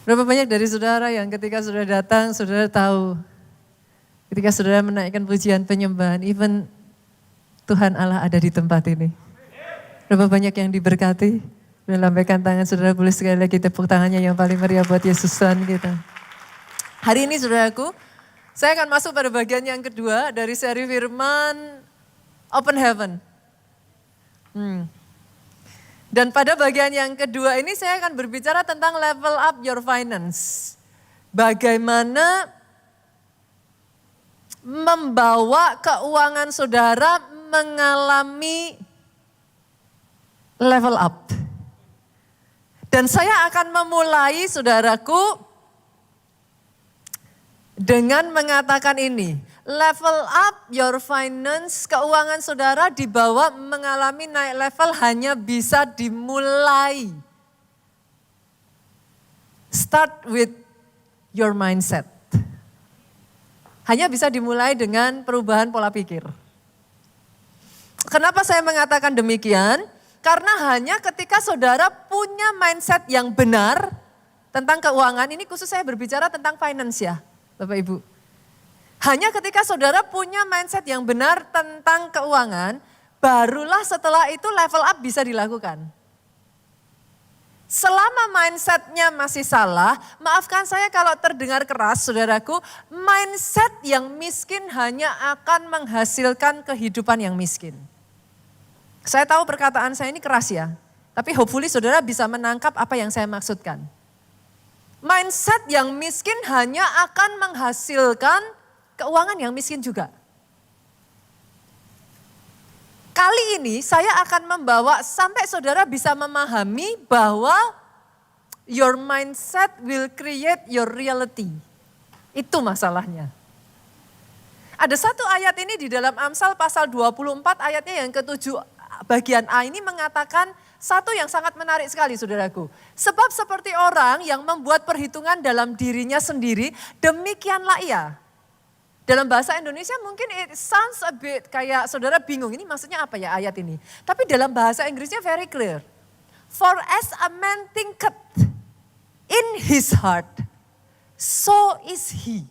Berapa banyak dari saudara yang ketika saudara datang, saudara tahu. Ketika saudara menaikkan pujian penyembahan, even Tuhan Allah ada di tempat ini. Berapa banyak yang diberkati. Dan lambaikan tangan saudara, boleh sekali lagi tepuk tangannya yang paling meriah buat Yesus Tuhan kita. Hari ini saudaraku, saya akan masuk pada bagian yang kedua dari seri firman Open Heaven. Dan pada bagian yang kedua ini saya akan berbicara tentang level up your finance. Bagaimana membawa keuangan saudara mengalami level up. Dan saya akan memulai saudaraku dengan mengatakan ini. Level up your finance, keuangan saudara dibawa mengalami naik level hanya bisa dimulai. Start with your mindset. Hanya bisa dimulai dengan perubahan pola pikir. Kenapa saya mengatakan demikian? Karena hanya ketika saudara punya mindset yang benar tentang keuangan, ini khusus saya berbicara tentang finance ya, Bapak Ibu. Hanya ketika saudara punya mindset yang benar tentang keuangan, barulah setelah itu level up bisa dilakukan. Selama mindsetnya masih salah, maafkan saya kalau terdengar keras saudaraku, mindset yang miskin hanya akan menghasilkan kehidupan yang miskin. Saya tahu perkataan saya ini keras ya, tapi hopefully saudara bisa menangkap apa yang saya maksudkan. Mindset yang miskin hanya akan menghasilkan keuangan yang miskin juga. Kali ini saya akan membawa sampai saudara bisa memahami bahwa your mindset will create your reality. Itu masalahnya. Ada satu ayat ini di dalam Amsal pasal 24 ayatnya yang ke-7 bagian A ini mengatakan satu yang sangat menarik sekali saudaraku. Sebab seperti orang yang membuat perhitungan dalam dirinya sendiri, demikianlah ia. Dalam bahasa Indonesia mungkin it sounds a bit kayak saudara bingung, ini maksudnya apa ya ayat ini. Tapi dalam bahasa Inggrisnya very clear. For as a man thinketh in his heart, so is he.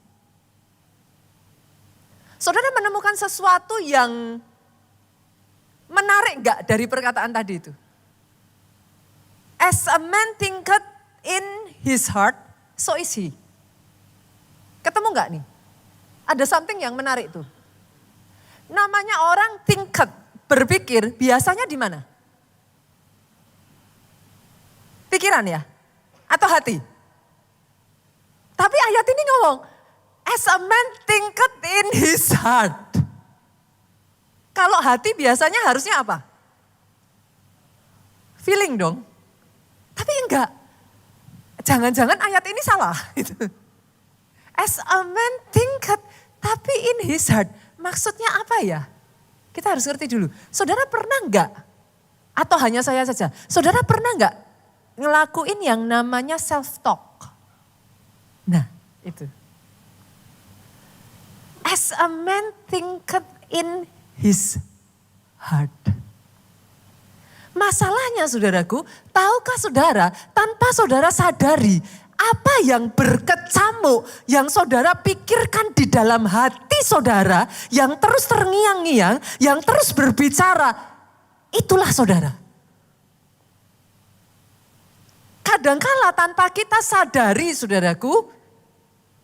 Saudara menemukan sesuatu yang menarik gak dari perkataan tadi itu? As a man thinketh in his heart, so is he. Ketemu gak nih? Ada something yang menarik tuh. Namanya orang thinketh, berpikir, biasanya di mana? Pikiran ya? Atau hati? Tapi ayat ini ngomong, as a man thinketh in his heart. Kalau hati biasanya harusnya apa? Feeling dong. Tapi enggak. Jangan-jangan ayat ini salah. As a man thinketh, tapi in his heart. Maksudnya apa ya? Kita harus ngerti dulu. Saudara pernah enggak? Atau hanya saya saja? Saudara pernah enggak ngelakuin yang namanya self-talk? Nah itu. As a man thinketh in his heart. Masalahnya saudaraku, tahukah saudara tanpa saudara sadari apa yang berkecamuk, yang saudara pikirkan di dalam hati saudara, yang terus terngiang-ngiang, yang terus berbicara, itulah saudara. Kadangkala tanpa kita sadari saudaraku,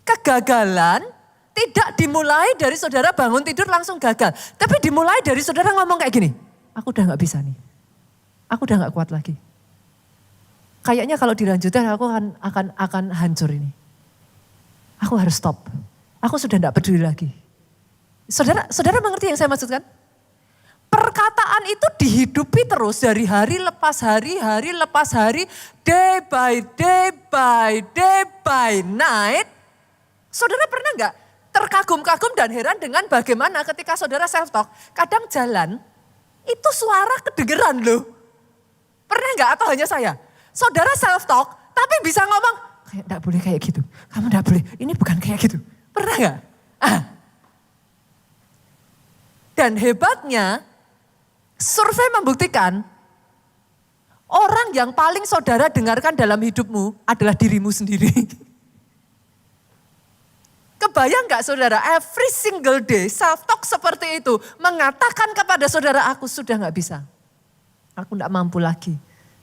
kegagalan tidak dimulai dari saudara bangun tidur langsung gagal. Tapi dimulai dari saudara ngomong kayak gini, aku udah gak bisa nih, aku udah gak kuat lagi. Kayaknya kalau dilanjutkan aku akan hancur ini. Aku harus stop. Aku sudah tidak peduli lagi. Saudara mengerti yang saya maksudkan? Perkataan itu dihidupi terus dari hari lepas hari lepas hari, day by day by night. Saudara pernah nggak terkagum-kagum dan heran dengan bagaimana ketika saudara self-talk, kadang jalan itu suara kedengeran loh. Pernah nggak atau hanya saya? Saudara self-talk, tapi bisa ngomong, kayak enggak boleh kayak gitu. Kamu enggak boleh, ini bukan kayak gitu. Pernah enggak? Dan hebatnya, survei membuktikan, Orang yang paling saudara dengarkan dalam hidupmu adalah dirimu sendiri. Kebayang gak saudara, every single day self-talk seperti itu mengatakan kepada saudara, aku sudah gak bisa. Aku gak mampu lagi,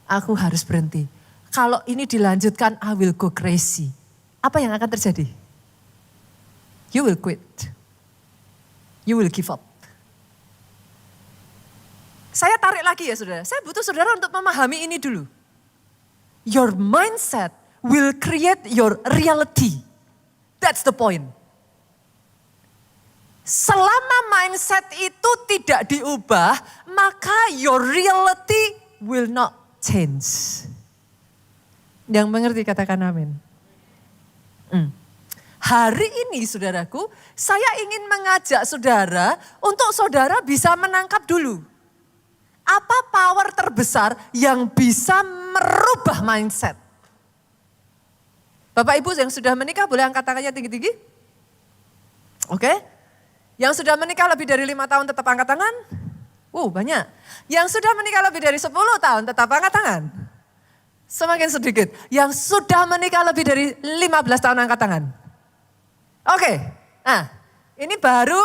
aku harus berhenti. Kalau ini dilanjutkan, I will go crazy. Apa yang akan terjadi? You will quit. You will give up. Saya tarik lagi ya saudara, saya butuh saudara untuk memahami ini dulu. Your mindset will create your reality. That's the point. Selama mindset itu tidak diubah, maka your reality will not change. Yang mengerti katakan amin. Hari ini saudaraku, saya ingin mengajak saudara untuk saudara bisa menangkap dulu. Apa power terbesar yang bisa merubah mindset? Bapak Ibu yang sudah menikah boleh angkat tangannya tinggi-tinggi? Oke. Yang sudah menikah lebih dari 5 tahun tetap angkat tangan? Banyak. Yang sudah menikah lebih dari 10 tahun tetap angkat tangan? Semakin sedikit. Yang sudah menikah lebih dari 15 tahun angkat tangan? Oke. Nah, ini baru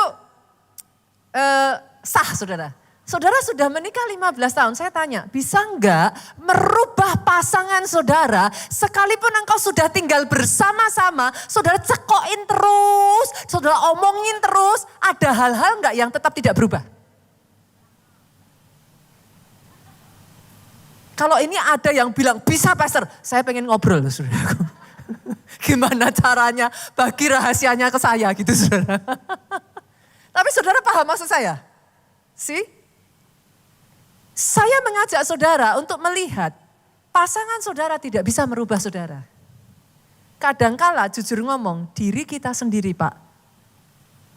sah saudara. Saudara sudah menikah 15 tahun, saya tanya, bisa enggak merubah pasangan saudara sekalipun engkau sudah tinggal bersama-sama, saudara cekokin terus, saudara omongin terus, ada hal-hal enggak yang tetap tidak berubah? Kalau ini ada yang bilang, bisa pastor, saya pengen ngobrol loh saudaraku. Gimana caranya, bagi rahasianya ke saya gitu saudara. Tapi saudara paham maksud saya? See? Saya mengajak saudara untuk melihat pasangan saudara tidak bisa merubah saudara. Kadangkala jujur ngomong diri kita sendiri Pak,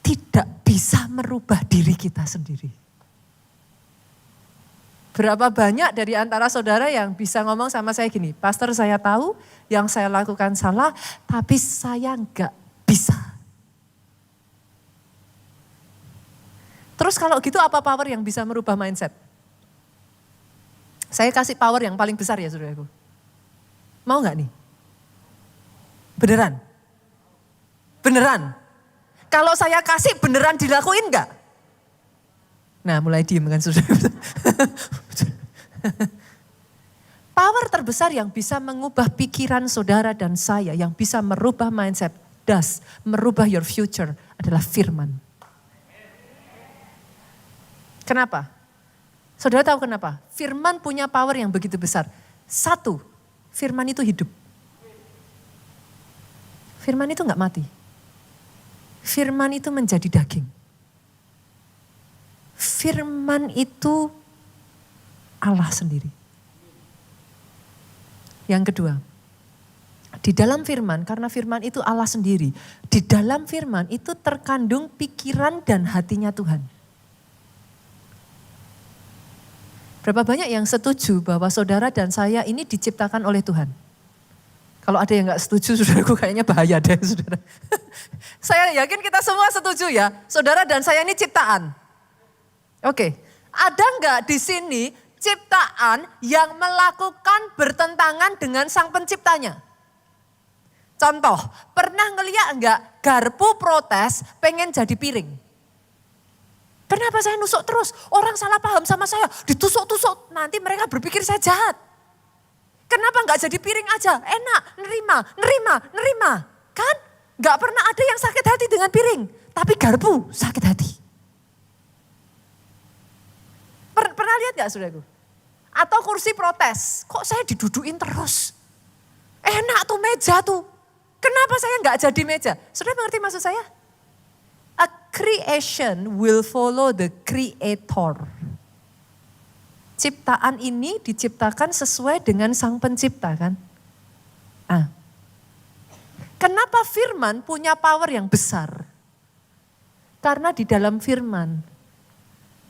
tidak bisa merubah diri kita sendiri. Berapa banyak dari antara saudara yang bisa ngomong sama saya gini, pastor saya tahu yang saya lakukan salah tapi saya enggak bisa. Terus kalau gitu apa power yang bisa merubah mindset? Saya kasih power yang paling besar ya saudaraku. Mau gak nih? Beneran? Beneran? Kalau saya kasih beneran dilakuin gak? Nah mulai diem kan saudara. Power terbesar yang bisa mengubah pikiran saudara dan saya, yang bisa merubah mindset, merubah your future adalah firman. Kenapa? Saudara tahu kenapa? Firman punya power yang begitu besar. Satu, firman itu hidup. Firman itu enggak mati. Firman itu menjadi daging. Firman itu Allah sendiri. Yang kedua, di dalam firman, karena firman itu Allah sendiri, di dalam firman itu terkandung pikiran dan hatinya Tuhan. Berapa banyak yang setuju bahwa saudara dan saya ini diciptakan oleh Tuhan? Kalau ada yang gak setuju, saudaraku kayaknya bahaya deh saudara. Saya yakin kita semua setuju ya, saudara dan saya ini ciptaan. Oke, ada gak di sini ciptaan yang melakukan bertentangan dengan sang penciptanya? Contoh, pernah ngeliat gak garpu protes pengen jadi piring? Kenapa saya nusuk terus? Orang salah paham sama saya, ditusuk-tusuk, nanti mereka berpikir saya jahat. Kenapa gak jadi piring aja? Enak, nerima. Kan? Gak pernah ada yang sakit hati dengan piring. Tapi garpu sakit hati. Pernah lihat gak saudaraku? Atau kursi protes, kok saya didudukin terus? Enak tuh meja tuh. Kenapa saya gak jadi meja? Saudara mengerti maksud saya? A creation will follow the creator. Ciptaan ini diciptakan sesuai dengan sang pencipta kan? Kenapa firman punya power yang besar? Karena di dalam firman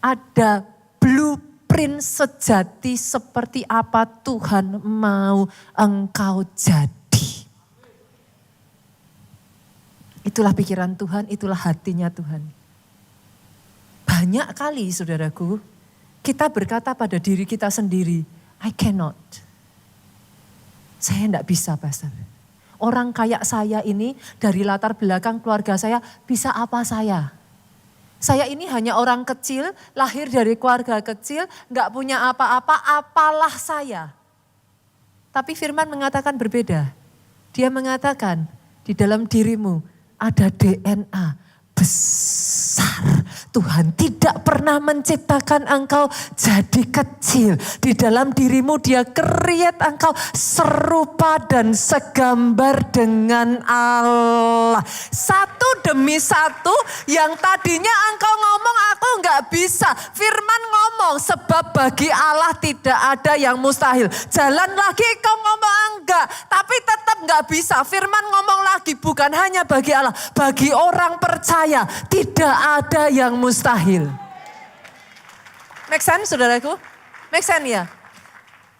ada blueprint sejati seperti apa Tuhan mau engkau jadi. Itulah pikiran Tuhan, itulah hatinya Tuhan. Banyak kali saudaraku, kita berkata pada diri kita sendiri, I cannot. Saya enggak bisa, Pastor. Orang kayak saya ini dari latar belakang keluarga saya, bisa apa saya? Saya ini hanya orang kecil, lahir dari keluarga kecil, enggak punya apa-apa, apalah saya. Tapi firman mengatakan berbeda. Dia mengatakan di dalam dirimu ada DNA besar. Tuhan tidak pernah menciptakan engkau jadi kecil. Di dalam dirimu dia create engkau serupa dan segambar dengan Allah. Satu demi satu yang tadinya engkau ngomong aku enggak bisa. Firman ngomong sebab bagi Allah tidak ada yang mustahil. Jalan lagi kau ngomong enggak, tapi tetap enggak bisa. Firman ngomong lagi bukan hanya bagi Allah, bagi orang percaya tidak ada yang mustahil. Make sense saudaraku? Make sense ya?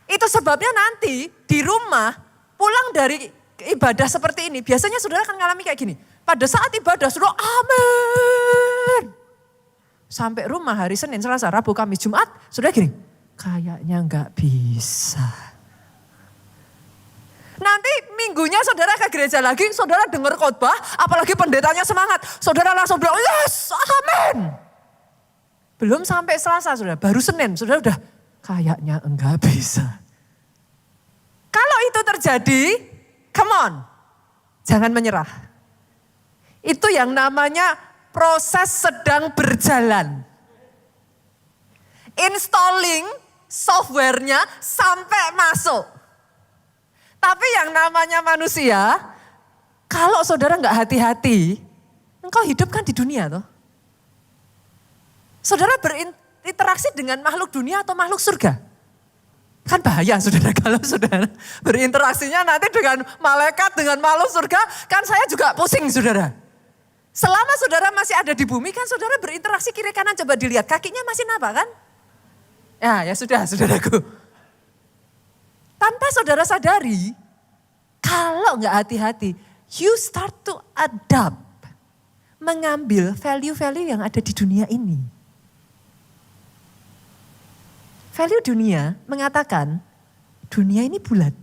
Itu sebabnya nanti di rumah pulang dari ibadah seperti ini. Biasanya saudara akan ngalami kayak gini. Pada saat ibadah saudara amin. Sampai rumah hari Senin, Selasa, Rabu, Kamis, Jumat. Saudara gini, kayaknya enggak bisa. Nanti minggunya saudara ke gereja lagi, saudara dengar khotbah, apalagi pendetanya semangat. Saudara langsung bilang, yes, amin. Belum sampai Selasa saudara, baru Senin, saudara udah kayaknya enggak bisa. Kalau itu terjadi, come on, jangan menyerah. Itu yang namanya proses sedang berjalan. Installing softwarenya sampai masuk. Tapi yang namanya manusia, kalau saudara nggak hati-hati, engkau hidup kan di dunia toh. Saudara berinteraksi dengan makhluk dunia atau makhluk surga? Kan bahaya saudara kalau saudara berinteraksinya nanti dengan malaikat, dengan makhluk surga, kan saya juga pusing saudara. Selama saudara masih ada di bumi kan saudara berinteraksi kiri kanan, coba dilihat kakinya masih napa kan? Ya sudah saudaraku. Tanpa saudara sadari, kalau nggak hati-hati, you start to adapt, mengambil value-value yang ada di dunia ini. Value dunia mengatakan, dunia ini bulat,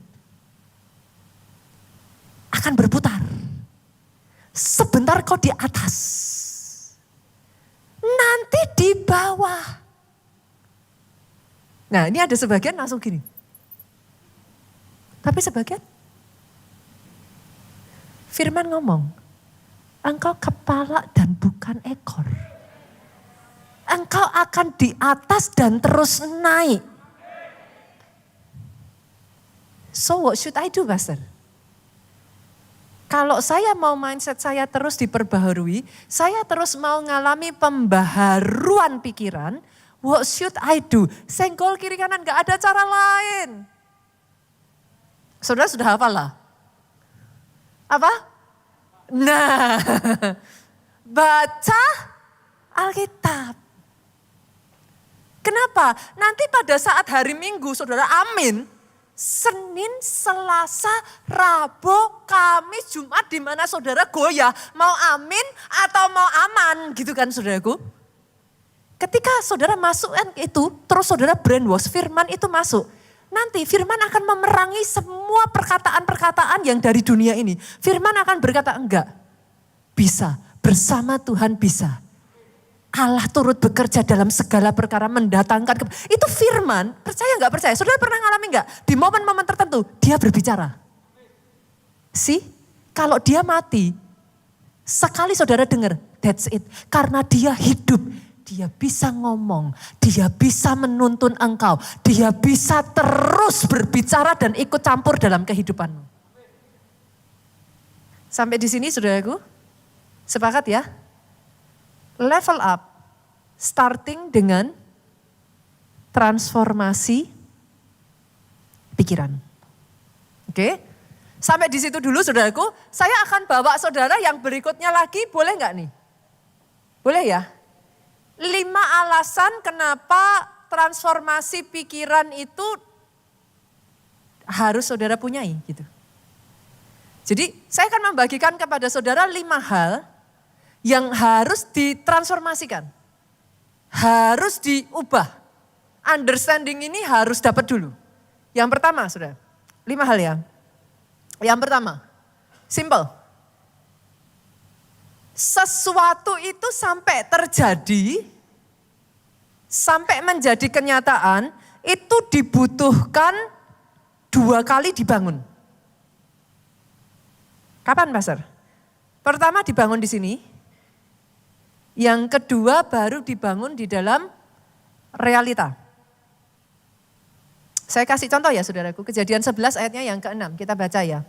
akan berputar. Sebentar kau di atas, nanti di bawah. Nah ini ada sebagian langsung gini. Tapi sebagian, firman ngomong, engkau kepala dan bukan ekor. Engkau akan di atas dan terus naik. So what should I do, Pastor? Kalau saya mau mindset saya terus diperbaharui, saya terus mau ngalami pembaharuan pikiran, what should I do? Senggol kiri kanan, gak ada cara lain. Saudara sudah hafal lah? Apa? Nah, baca Alkitab. Kenapa? Nanti pada saat hari Minggu, saudara amin. Senin, Selasa, Rabu, Kamis, Jumat di mana saudara goyah. Mau amin atau mau aman gitu kan saudaraku. Ketika saudara masukkan itu, terus saudara brainwash, firman itu masuk. Nanti firman akan memerangi semua perkataan-perkataan yang dari dunia ini. Firman akan berkata enggak, bisa, bersama Tuhan bisa. Allah turut bekerja dalam segala perkara mendatangkan. Itu firman, percaya enggak percaya? Saudara pernah ngalami enggak? Di momen-momen tertentu dia berbicara. Kalau dia mati, sekali saudara dengar, that's it. Karena dia hidup. Dia bisa ngomong, dia bisa menuntun engkau, dia bisa terus berbicara dan ikut campur dalam kehidupanmu. Sampai di sini saudaraku, sepakat ya? Level up, starting dengan transformasi pikiran. Oke? Sampai di situ dulu saudaraku, saya akan bawa saudara yang berikutnya lagi, boleh nggak nih? Boleh ya? 5 alasan kenapa transformasi pikiran itu harus saudara punyai gitu. Jadi saya akan membagikan kepada saudara 5 hal yang harus ditransformasikan. Harus diubah. Understanding ini harus dapat dulu. Yang pertama, saudara, 5 hal ya. Yang pertama, simple. Sesuatu itu sampai terjadi, sampai menjadi kenyataan, itu dibutuhkan 2 kali dibangun. Kapan, Pastor? Pertama dibangun di sini, yang kedua baru dibangun di dalam realita. Saya kasih contoh ya saudaraku, Kejadian 11 ayatnya yang ke-6, kita baca ya.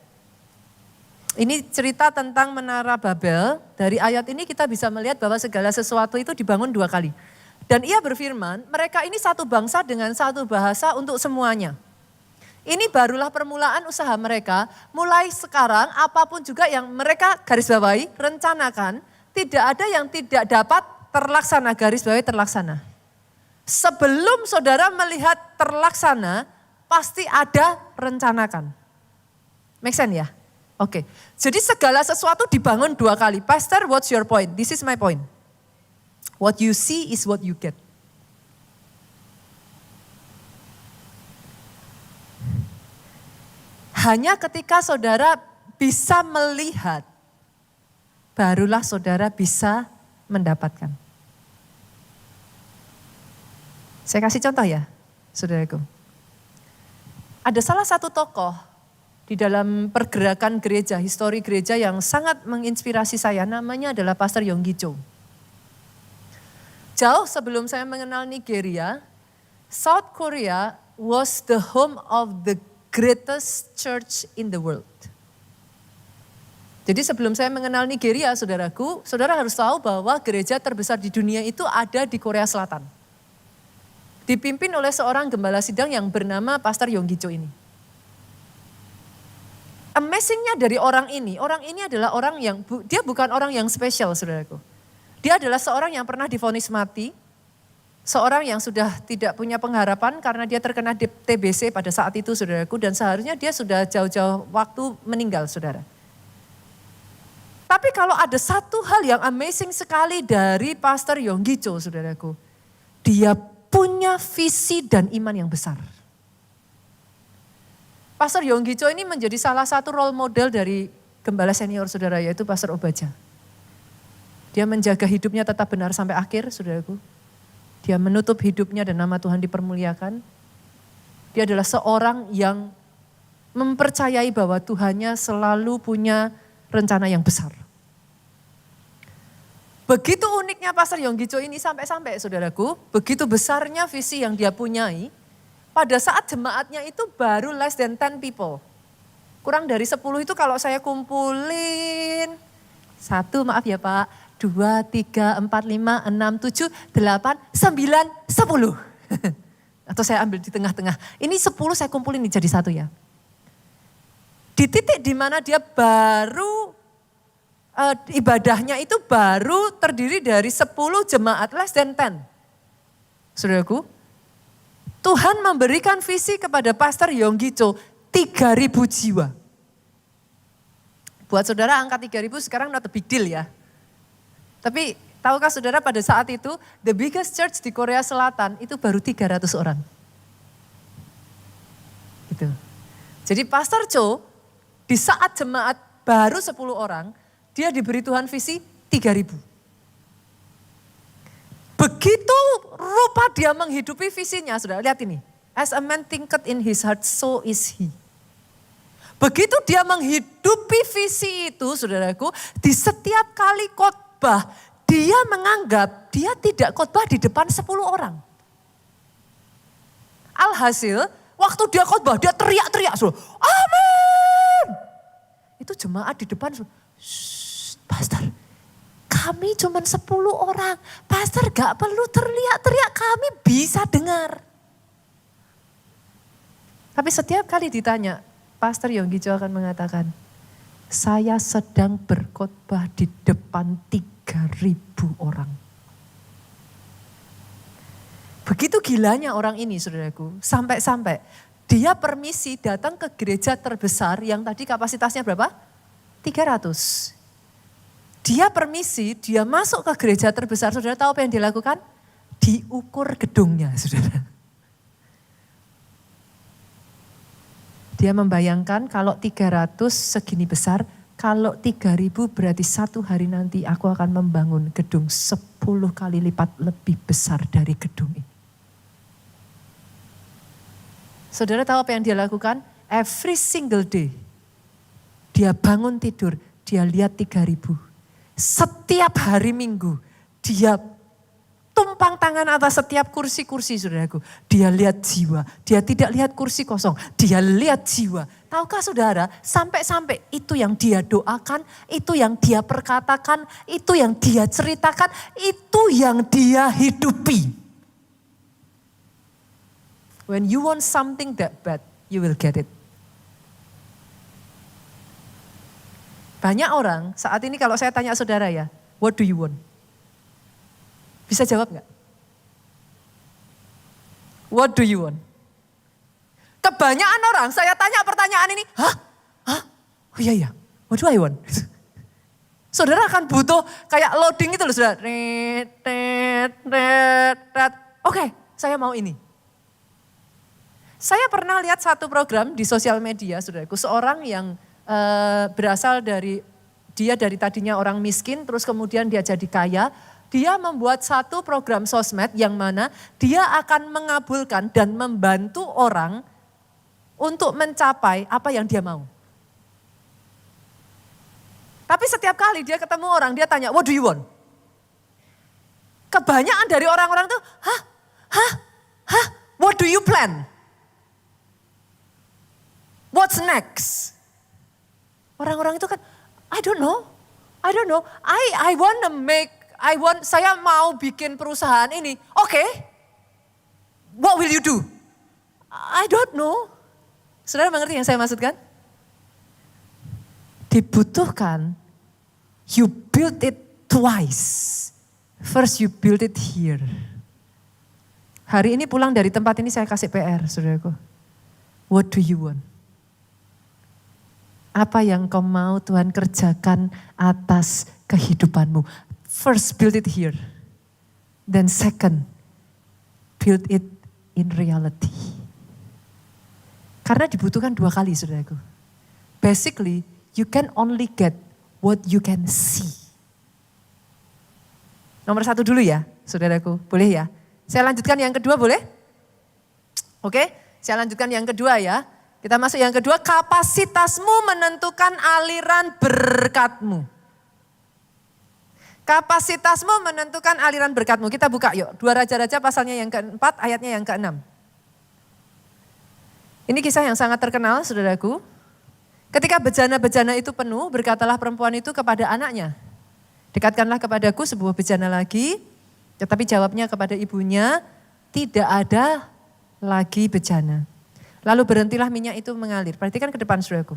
Ini cerita tentang Menara Babel, dari ayat ini kita bisa melihat bahwa segala sesuatu itu dibangun 2 kali. Dan ia berfirman, mereka ini satu bangsa dengan satu bahasa untuk semuanya. Ini barulah permulaan usaha mereka, mulai sekarang apapun juga yang mereka garis bawahi, rencanakan, tidak ada yang tidak dapat terlaksana, garis bawahi terlaksana. Sebelum saudara melihat terlaksana, pasti ada rencanakan. Make sense ya? Oke, jadi segala sesuatu dibangun 2 kali. Pastor, what's your point? This is my point. What you see is what you get. Hanya ketika saudara bisa melihat, barulah saudara bisa mendapatkan. Saya kasih contoh ya, saudaraku. Ada salah satu tokoh di dalam pergerakan gereja, histori gereja yang sangat menginspirasi saya, namanya adalah Pastor Yonggi Cho. Jauh sebelum saya mengenal Nigeria, South Korea was the home of the greatest church in the world. Jadi sebelum saya mengenal Nigeria, saudaraku, saudara harus tahu bahwa gereja terbesar di dunia itu ada di Korea Selatan. Dipimpin oleh seorang gembala sidang yang bernama Pastor Yonggi Cho ini. Amazingnya dari orang ini adalah orang yang, dia bukan orang yang spesial saudaraku. Dia adalah seorang yang pernah divonis mati, seorang yang sudah tidak punya pengharapan karena dia terkena TBC pada saat itu saudaraku, dan seharusnya dia sudah jauh-jauh waktu meninggal saudara. Tapi kalau ada satu hal yang amazing sekali dari Pastor Yonggi Cho saudaraku, dia punya visi dan iman yang besar. Pastor Yonggi Cho ini menjadi salah satu role model dari gembala senior saudara, yaitu Pastor Obaja. Dia menjaga hidupnya tetap benar sampai akhir saudaraku. Dia menutup hidupnya dan nama Tuhan dipermuliakan. Dia adalah seorang yang mempercayai bahwa Tuhannya selalu punya rencana yang besar. Begitu uniknya Pastor Yonggi Cho ini sampai-sampai saudaraku, begitu besarnya visi yang dia punyai, pada saat jemaatnya itu baru less than 10 people. Kurang dari 10 itu kalau saya kumpulin, 1 maaf ya Pak, 2, 3, 4, 5, 6, 7, 8, 9, 10. Atau saya ambil di tengah-tengah. Ini 10 saya kumpulin jadi 1 ya. Di titik di mana dia baru, ibadahnya itu baru terdiri dari 10 jemaat less than 10. Saudaraku, Tuhan memberikan visi kepada Pastor Yonggi Cho 3.000 jiwa. Buat saudara angka 3.000 sekarang not a big deal ya. Tapi tahukah saudara pada saat itu the biggest church di Korea Selatan itu baru 300 orang. Gitu. Jadi Pastor Cho di saat jemaat baru 10 orang, dia diberi Tuhan visi 3.000. Begitu rupa dia menghidupi visinya, saudara lihat ini. As a man thinketh in his heart, so is he. Begitu dia menghidupi visi itu, saudaraku, di setiap kali khotbah, dia menganggap dia tidak khotbah di depan 10 orang. Alhasil, waktu dia khotbah, dia teriak-teriak, saudara. Amin! Itu jemaat di depan, Pastor, kami cuma 10 orang. Pastor gak perlu teriak-teriak, kami bisa dengar. Tapi setiap kali ditanya, Pastor Yonggi Cho akan mengatakan, saya sedang berkhotbah di depan 3.000 orang. Begitu gilanya orang ini saudaraku, sampai-sampai dia permisi datang ke gereja terbesar yang tadi kapasitasnya berapa? 300. Dia permisi, dia masuk ke gereja terbesar, saudara tahu apa yang dilakukan? Diukur gedungnya, saudara. Dia membayangkan kalau 300 segini besar, kalau 3.000 berarti satu hari nanti aku akan membangun gedung 10 kali lipat lebih besar dari gedung ini. Saudara tahu apa yang dia lakukan? Every single day, dia bangun tidur, dia lihat 3.000. Setiap hari Minggu, dia tumpang tangan atas setiap kursi-kursi saudaraku. Dia lihat jiwa, dia tidak lihat kursi kosong, dia lihat jiwa. Tahukah saudara, sampai-sampai itu yang dia doakan, itu yang dia perkatakan, itu yang dia ceritakan, itu yang dia hidupi. When you want something that bad, you will get it. Banyak orang, saat ini kalau saya tanya saudara ya, what do you want? Bisa jawab nggak? What do you want? Kebanyakan orang saya tanya pertanyaan ini, hah? Oh iya, what do I want? Saudara akan butuh kayak loading itu loh saudara. Oke, saya mau ini. Saya pernah lihat satu program di sosial media saudaraku, seorang yang berasal dari, dia dari tadinya orang miskin terus kemudian dia jadi kaya. Dia membuat satu program sosmed yang mana dia akan mengabulkan dan membantu orang untuk mencapai apa yang dia mau. Tapi setiap kali dia ketemu orang, dia tanya, what do you want? Kebanyakan dari orang-orang itu, what do you plan? What's next? Orang-orang itu kan, I don't know. Saya mau bikin perusahaan ini. Oke. What will you do? I don't know. Saudara mengerti yang saya maksudkan? Dibutuhkan, you build it twice. First you build it here. Hari ini pulang dari tempat ini saya kasih PR, saudaraku. What do you want? Apa yang kau mau Tuhan kerjakan atas kehidupanmu? First, build it here. Then second, build it in reality. Karena dibutuhkan 2 kali saudaraku. Basically, you can only get what you can see. Nomor 1 dulu ya saudaraku, boleh ya? Saya lanjutkan yang kedua boleh? Oke, saya lanjutkan yang kedua ya. Kita masuk yang kedua, kapasitasmu menentukan aliran berkatmu. Kapasitasmu menentukan aliran berkatmu. Kita buka yuk, 2 Raja-Raja pasalnya yang ke-4, ayatnya yang ke-6. Ini kisah yang sangat terkenal saudaraku. Ketika bejana-bejana itu penuh, berkatalah perempuan itu kepada anaknya. Dekatkanlah kepadaku sebuah bejana lagi, tetapi jawabnya kepada ibunya, tidak ada lagi bejana. Lalu berhentilah minyak itu mengalir. Perhatikan ke depan saudaraku.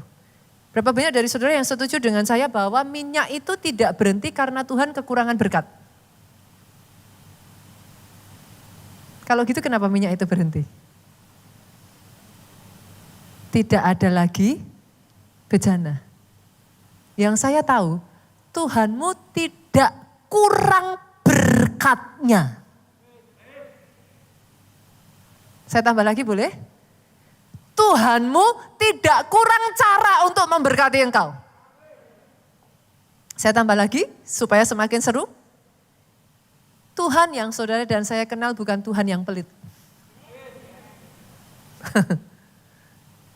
Berapa banyak dari saudara yang setuju dengan saya bahwa minyak itu tidak berhenti karena Tuhan kekurangan berkat? Kalau gitu kenapa minyak itu berhenti? Tidak ada lagi bejana. Yang saya tahu, Tuhanmu tidak kurang berkatnya. Saya tambah lagi boleh? Tuhanmu tidak kurang cara untuk memberkati engkau. Saya tambah lagi supaya semakin seru. Tuhan yang saudara dan saya kenal bukan Tuhan yang pelit.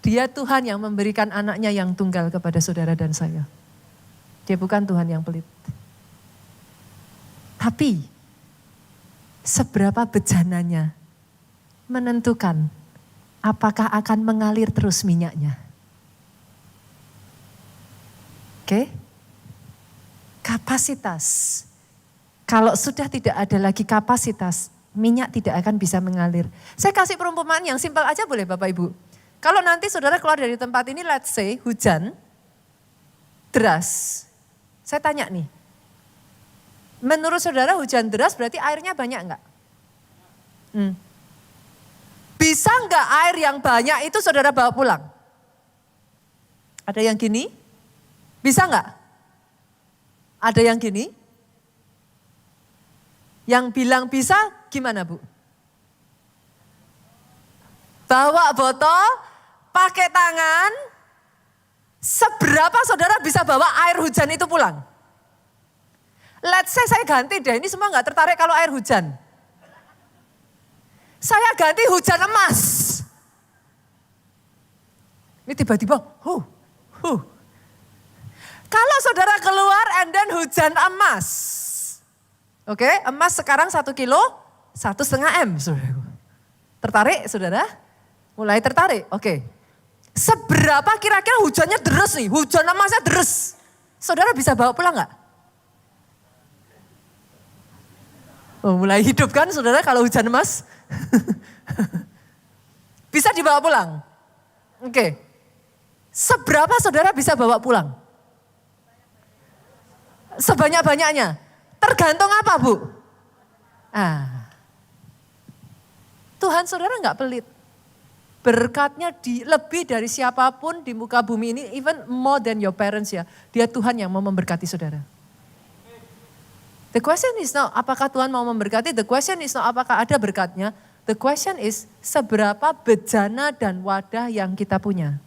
Dia Tuhan yang memberikan anaknya yang tunggal kepada saudara dan saya. Dia bukan Tuhan yang pelit. Tapi seberapa bejananya menentukan apakah akan mengalir terus minyaknya. Oke? Kapasitas. Kalau sudah tidak ada lagi kapasitas, minyak tidak akan bisa mengalir. Saya kasih perumpamaan yang simpel aja boleh Bapak Ibu. Kalau nanti saudara keluar dari tempat ini, let's say hujan, deras. Saya tanya nih, menurut saudara hujan deras berarti airnya banyak enggak? Bisa enggak air yang banyak itu saudara bawa pulang? Ada yang gini? Bisa enggak? Ada yang gini? Yang bilang bisa gimana Bu? Bawa botol, pakai tangan, seberapa saudara bisa bawa air hujan itu pulang? Let's say saya ganti deh, ini semua gak tertarik kalau air hujan. Saya ganti hujan emas. Ini tiba-tiba, Kalau saudara keluar and then hujan emas. Oke, emas sekarang 1 kilo, 1,5 M. Saudara. Tertarik saudara? Mulai tertarik, oke. Seberapa kira-kira hujannya deres nih, hujan emasnya deres. Saudara bisa bawa pulang gak? Mulai hidup kan saudara kalau hujan emas? Bisa dibawa pulang? Oke. Seberapa saudara bisa bawa pulang? Sebanyak-banyaknya. Tergantung apa Bu? Tuhan saudara gak pelit. Berkatnya lebih dari siapapun di muka bumi ini, even more than your parents ya. Dia Tuhan yang mau memberkati saudara. The question is not apakah Tuhan mau memberkati, the question is not apakah ada berkatnya. The question is seberapa bejana dan wadah yang kita punya.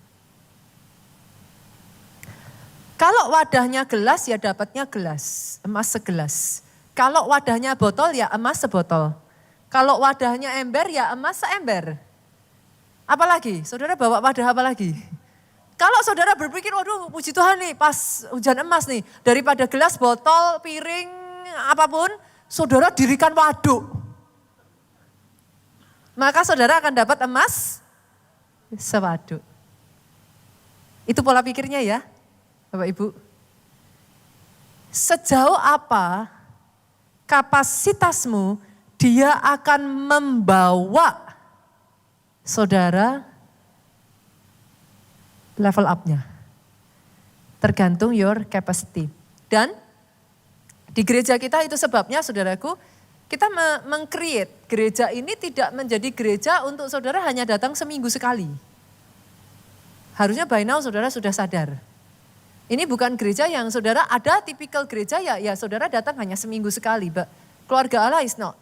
Kalau wadahnya gelas ya dapatnya gelas, emas segelas. Kalau wadahnya botol ya emas sebotol. Kalau wadahnya ember ya emas seember. Apalagi? Saudara bawa wadah apa lagi? Kalau saudara berpikir, waduh puji Tuhan nih pas hujan emas nih. Daripada gelas, botol, piring, apapun, saudara dirikan waduk. Maka saudara akan dapat emas sewaduk. Itu pola pikirnya ya, Bapak Ibu. Sejauh apa kapasitasmu, dia akan membawa saudara level up-nya. Tergantung your capacity. Dan di gereja kita itu sebabnya saudaraku, kita meng-create gereja ini tidak menjadi gereja untuk saudara hanya datang seminggu sekali. Harusnya by now saudara sudah sadar. Ini bukan gereja yang saudara ada tipikal gereja ya saudara datang hanya seminggu sekali. Keluarga Allah is not.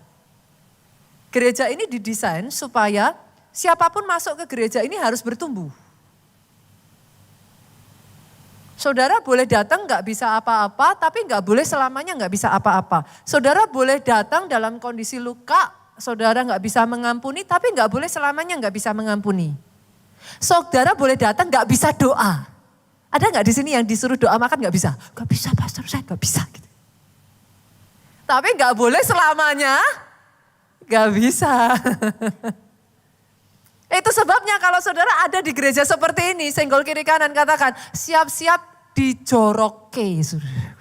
Gereja ini didesain supaya siapapun masuk ke gereja ini harus bertumbuh. Saudara boleh datang gak bisa apa-apa, tapi gak boleh selamanya gak bisa apa-apa. Saudara boleh datang dalam kondisi luka, saudara gak bisa mengampuni, tapi gak boleh selamanya gak bisa mengampuni. Saudara boleh datang gak bisa doa. Ada gak di sini yang disuruh doa makan gak bisa? Gak bisa pastor, saya gak bisa. Gitu. Tapi gak boleh selamanya gak bisa. Itu sebabnya kalau saudara ada di gereja seperti ini, senggol kiri kanan katakan, siap-siap dijoroke. Saudara.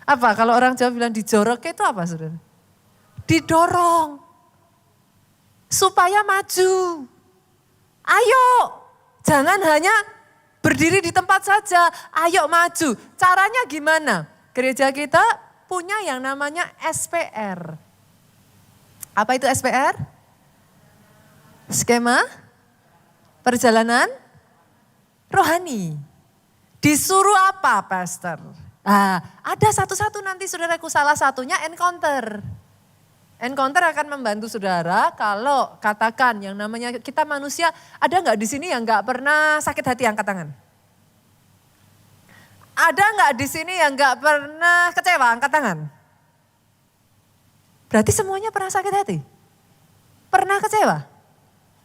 Apa kalau orang Jawa bilang dijoroke itu apa saudara? Didorong. Supaya maju. Ayo, jangan hanya berdiri di tempat saja, ayo maju. Caranya gimana? Gereja kita punya yang namanya SPR. Apa itu SPR? Skema perjalanan rohani. Disuruh apa pastor? Ada satu-satu nanti saudaraku, salah satunya encounter. Encounter akan membantu saudara kalau katakan yang namanya kita manusia, ada gak di sini yang gak pernah sakit hati, angkat tangan? Ada gak di sini yang gak pernah kecewa, angkat tangan? Berarti semuanya pernah sakit hati? Pernah kecewa?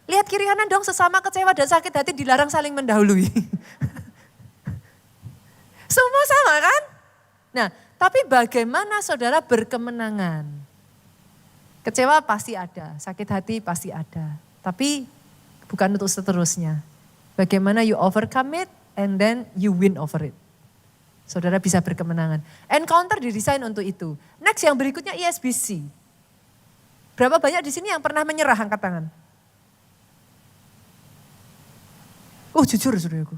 Lihat kiri kanan dong, sesama kecewa dan sakit hati dilarang saling mendahului. Semua sama kan? Nah, tapi bagaimana saudara berkemenangan? Kecewa pasti ada, sakit hati pasti ada. Tapi bukan untuk seterusnya. Bagaimana you overcome it and then you win over it. Saudara bisa berkemenangan. Encounter didesain untuk itu. Next yang berikutnya ISBC. Berapa banyak di sini yang pernah menyerah, angkat tangan? Oh jujur saudaraku.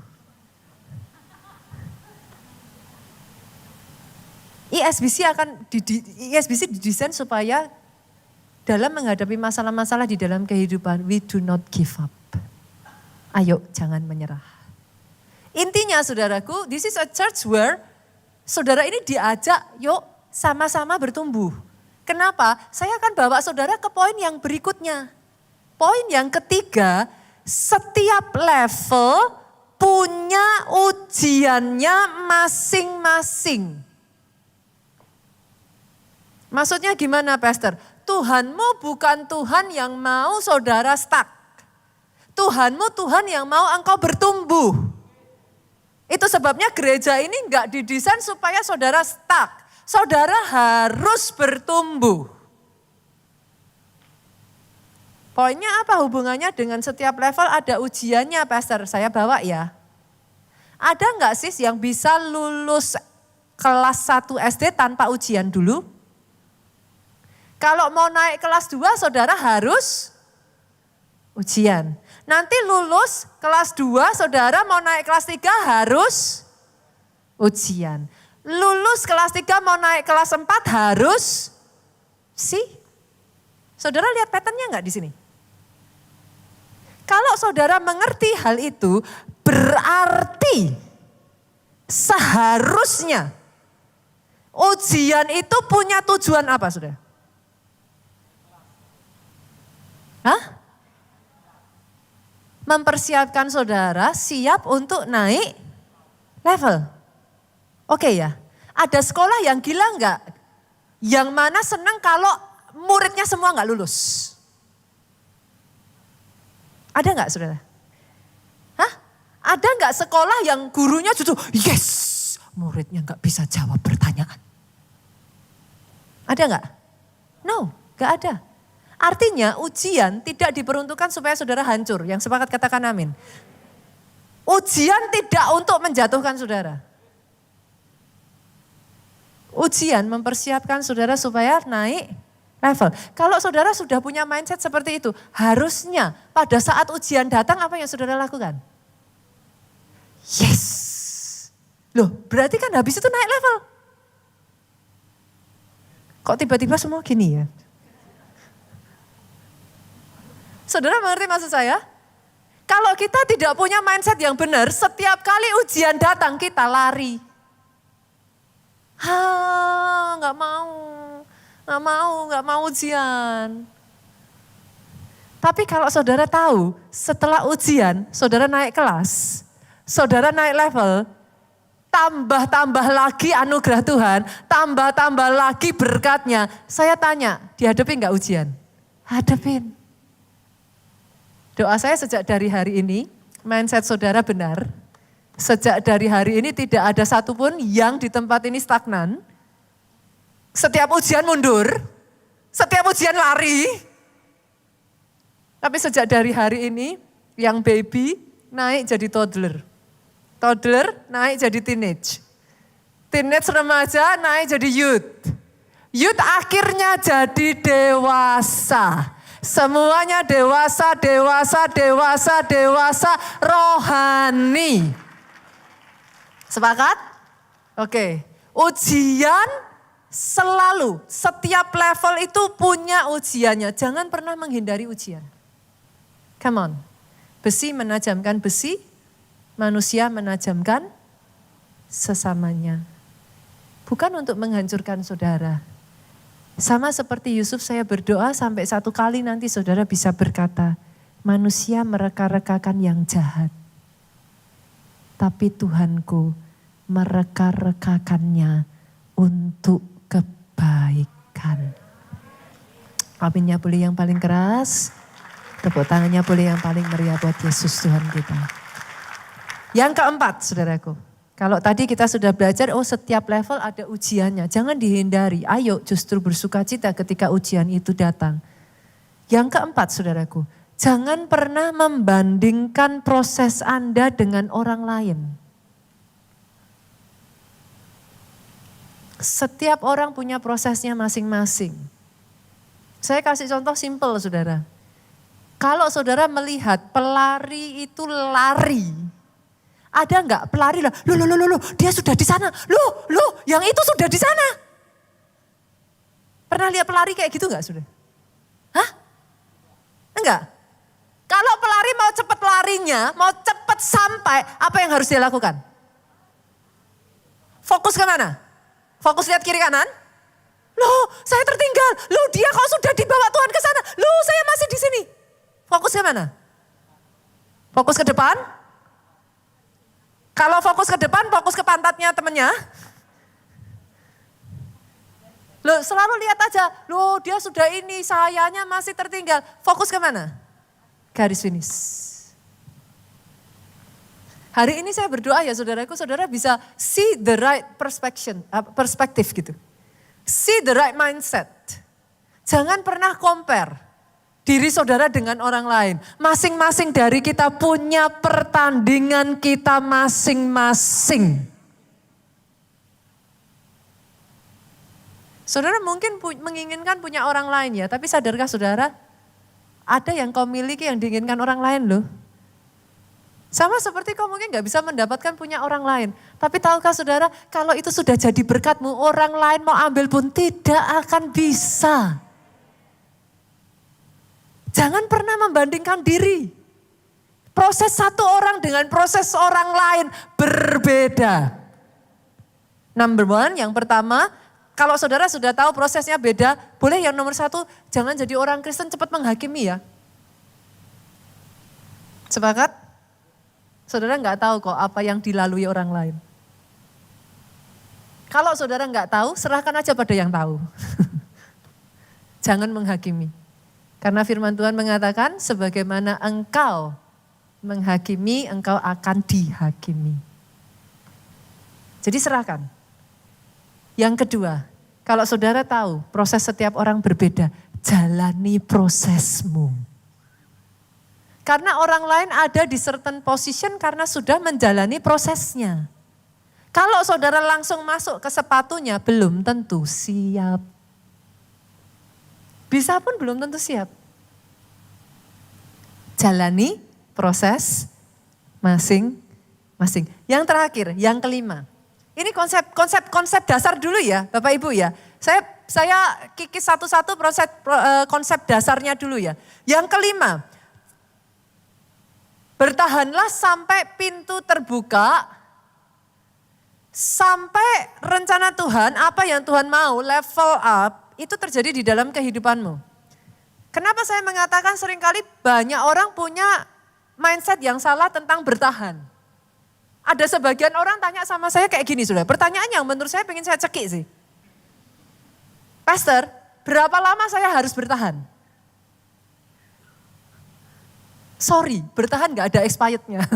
ISBC didesain supaya dalam menghadapi masalah-masalah di dalam kehidupan, we do not give up. Ayo jangan menyerah. Intinya saudaraku, this is a church where saudara ini diajak yuk sama-sama bertumbuh. Kenapa? Saya akan bawa saudara ke poin yang berikutnya. Poin yang ketiga, Setiap level punya ujiannya masing-masing. Maksudnya gimana, Pastor? Tuhanmu bukan Tuhan yang mau saudara stuck. Tuhanmu Tuhan yang mau engkau bertumbuh. Itu sebabnya gereja ini enggak didesain supaya saudara stuck. Saudara harus bertumbuh. Poinnya apa hubungannya dengan setiap level ada ujiannya, Pastor? Saya bawa ya. Ada enggak sis yang bisa lulus kelas 1 SD tanpa ujian dulu? Kalau mau naik kelas 2 saudara harus ujian. Nanti lulus kelas 2 saudara mau naik kelas 3 harus ujian. Lulus kelas 3 mau naik kelas 4 harus Saudara lihat patternnya enggak di sini? Kalau saudara mengerti hal itu berarti seharusnya ujian itu punya tujuan apa saudara? Mempersiapkan saudara siap untuk naik level. Oke ya, ada sekolah yang gila enggak? Yang mana senang kalau muridnya semua enggak lulus? Ada enggak saudara? Ada enggak sekolah yang gurunya justru yes, muridnya enggak bisa jawab pertanyaan? Ada enggak? No, enggak ada. Artinya ujian tidak diperuntukkan supaya saudara hancur. Yang sepakat katakan amin. Ujian tidak untuk menjatuhkan saudara. Ujian mempersiapkan saudara supaya naik level. Kalau saudara sudah punya mindset seperti itu, harusnya pada saat ujian datang apa yang saudara lakukan? Yes. Loh, berarti kan habis itu naik level. Kok tiba-tiba semua gini ya? Saudara mengerti maksud saya? Kalau kita tidak punya mindset yang benar, setiap kali ujian datang kita lari. Nggak mau ujian. Tapi kalau saudara tahu, setelah ujian, saudara naik kelas, saudara naik level, tambah-tambah lagi anugerah Tuhan, tambah-tambah lagi berkatnya. Saya tanya, dihadapi nggak ujian? Hadapin. Doa saya sejak dari hari ini, mindset saudara benar. Sejak dari hari ini tidak ada satupun yang di tempat ini stagnan. Setiap ujian mundur, setiap ujian lari. Tapi sejak dari hari ini, yang baby naik jadi toddler. Toddler naik jadi teenage. Teenage remaja naik jadi youth. Youth akhirnya jadi dewasa. Semuanya dewasa rohani. Sepakat? Oke. Ujian selalu, setiap level itu punya ujiannya. Jangan pernah menghindari ujian. Come on. Besi menajamkan besi, manusia menajamkan sesamanya. Bukan untuk menghancurkan saudara. Sama seperti Yusuf saya berdoa sampai satu kali nanti saudara bisa berkata, manusia mereka-rekakan yang jahat. Tapi Tuhanku mereka-rekakannya untuk kebaikan. Aminnya boleh yang paling keras, tepuk tangannya boleh yang paling meriah buat Yesus Tuhan kita. Yang keempat saudaraku. Kalau tadi kita sudah belajar, setiap level ada ujiannya. Jangan dihindari, ayo justru bersuka cita ketika ujian itu datang. Yang keempat saudaraku, jangan pernah membandingkan proses Anda dengan orang lain. Setiap orang punya prosesnya masing-masing. Saya kasih contoh simpel saudara. Kalau saudara melihat pelari itu lari, ada enggak pelari lah, loh, dia sudah di sana, loh, yang itu sudah di sana. Pernah lihat pelari kayak gitu enggak sudah? Enggak? Kalau pelari mau cepat larinya, mau cepat sampai, apa yang harus dia lakukan? Fokus kemana? Fokus lihat kiri kanan? Loh, saya tertinggal, loh dia kau sudah dibawa Tuhan ke sana, loh saya masih di sini. Fokus kemana? Fokus ke depan. Kalau fokus ke depan, fokus ke pantatnya temennya. Loh, selalu lihat aja, loh dia sudah ini, sayanya masih tertinggal. Fokus ke mana? Garis finish. Hari ini saya berdoa ya saudaraku, saudara bisa see the right perspective gitu. See the right mindset. Jangan pernah compare diri saudara dengan orang lain. Masing-masing dari kita punya pertandingan kita masing-masing. Saudara mungkin menginginkan punya orang lain ya, tapi sadarkah saudara? Ada yang kau miliki yang diinginkan orang lain loh. Sama seperti kau mungkin gak bisa mendapatkan punya orang lain. Tapi tahukah saudara, kalau itu sudah jadi berkatmu, orang lain mau ambil pun tidak akan bisa. Jangan pernah membandingkan diri. Proses satu orang dengan proses orang lain berbeda. Number one, yang pertama, kalau saudara sudah tahu prosesnya beda, boleh yang nomor satu, jangan jadi orang Kristen cepat menghakimi ya. Sepakat? Saudara nggak tahu kok apa yang dilalui orang lain. Kalau saudara nggak tahu, serahkan aja pada yang tahu. Jangan menghakimi. Karena firman Tuhan mengatakan, sebagaimana engkau menghakimi, engkau akan dihakimi. Jadi serahkan. Yang kedua, kalau saudara tahu proses setiap orang berbeda, jalani prosesmu. Karena orang lain ada di certain position karena sudah menjalani prosesnya. Kalau saudara langsung masuk ke sepatunya, belum tentu siap. Bisa pun belum tentu siap. Jalani proses masing-masing. Yang terakhir, yang kelima. Ini konsep dasar dulu ya Bapak Ibu ya. Saya kikis satu-satu konsep dasarnya dulu ya. Yang kelima, bertahanlah sampai pintu terbuka, sampai rencana Tuhan, apa yang Tuhan mau level up, itu terjadi di dalam kehidupanmu. Kenapa saya mengatakan seringkali banyak orang punya mindset yang salah tentang bertahan. Ada sebagian orang tanya sama saya kayak gini sudah, pertanyaan yang menurut saya pengen saya cekik sih. Pastor, berapa lama saya harus bertahan? Sorry, bertahan gak ada expirednya.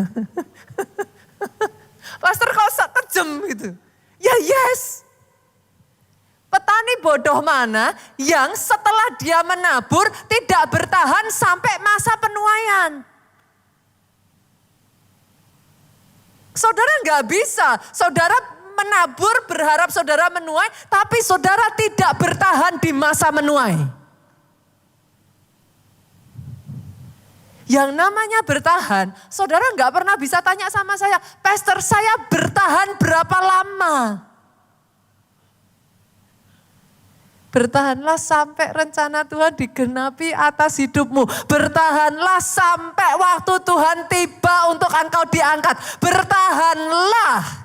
Pastor kok kejam gitu. Ya yes. Petani bodoh mana yang setelah dia menabur tidak bertahan sampai masa penuaian. Saudara gak bisa, saudara menabur berharap saudara menuai, tapi saudara tidak bertahan di masa menuai. Yang namanya bertahan, saudara nggak pernah bisa tanya sama saya, Pastor saya bertahan berapa lama? Bertahanlah sampai rencana Tuhan digenapi atas hidupmu. Bertahanlah sampai waktu Tuhan tiba untuk engkau diangkat. Bertahanlah.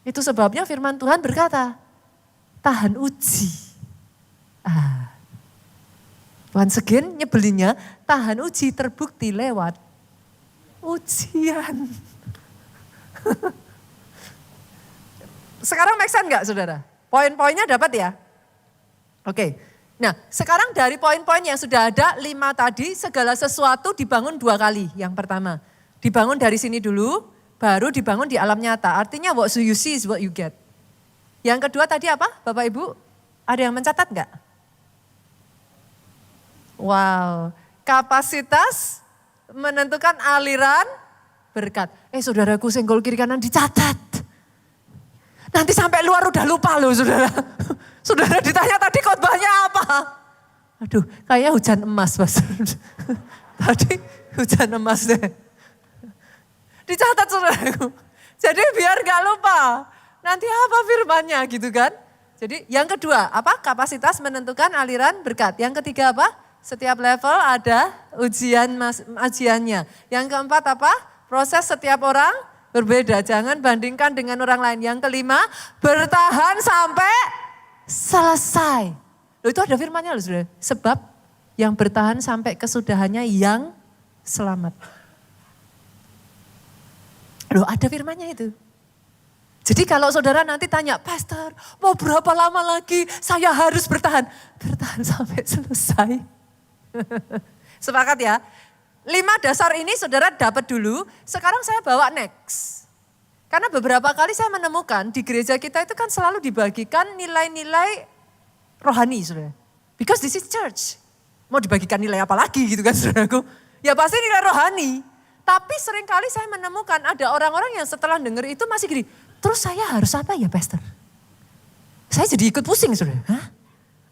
Itu sebabnya firman Tuhan berkata, tahan uji. Once again nyebelinnya, tahan uji terbukti lewat ujian. Sekarang make sense gak saudara? Poin-poinnya dapat ya? Oke, nah sekarang dari poin-poin yang sudah ada 5 tadi, segala sesuatu dibangun 2 kali. Yang pertama, dibangun dari sini dulu, baru dibangun di alam nyata. Artinya what you see is what you get. Yang kedua tadi apa Bapak Ibu? Ada yang mencatat gak? Wow, kapasitas menentukan aliran berkat. Saudaraku senggol kiri kanan dicatat. Nanti sampai luar udah lupa loh saudara. Saudara ditanya tadi khotbahnya apa? Aduh, kayaknya hujan emas Mas. Tadi hujan emas deh. Dicatat saudaraku. Jadi biar gak lupa. Nanti apa firmannya gitu kan. Jadi yang kedua apa? Kapasitas menentukan aliran berkat. Yang ketiga apa? Setiap level ada ujiannya. Yang keempat apa? Proses setiap orang berbeda. Jangan bandingkan dengan orang lain. Yang kelima, bertahan sampai selesai. Loh itu ada firmannya loh saudara. Sebab yang bertahan sampai kesudahannya yang selamat. Loh, ada firmannya itu. Jadi kalau saudara nanti tanya, pastor mau berapa lama lagi saya harus bertahan? Bertahan sampai selesai. Sepakat ya? 5 dasar ini saudara dapat dulu, sekarang saya bawa next. Karena beberapa kali saya menemukan di gereja kita itu kan selalu dibagikan nilai-nilai rohani, saudara. Because this is church. Mau dibagikan nilai apa lagi gitu kan, saudaraku? Ya pasti nilai rohani. Tapi seringkali saya menemukan ada orang-orang yang setelah dengar itu masih gini, terus saya harus apa ya, pastor? Saya jadi ikut pusing, saudara. Hah?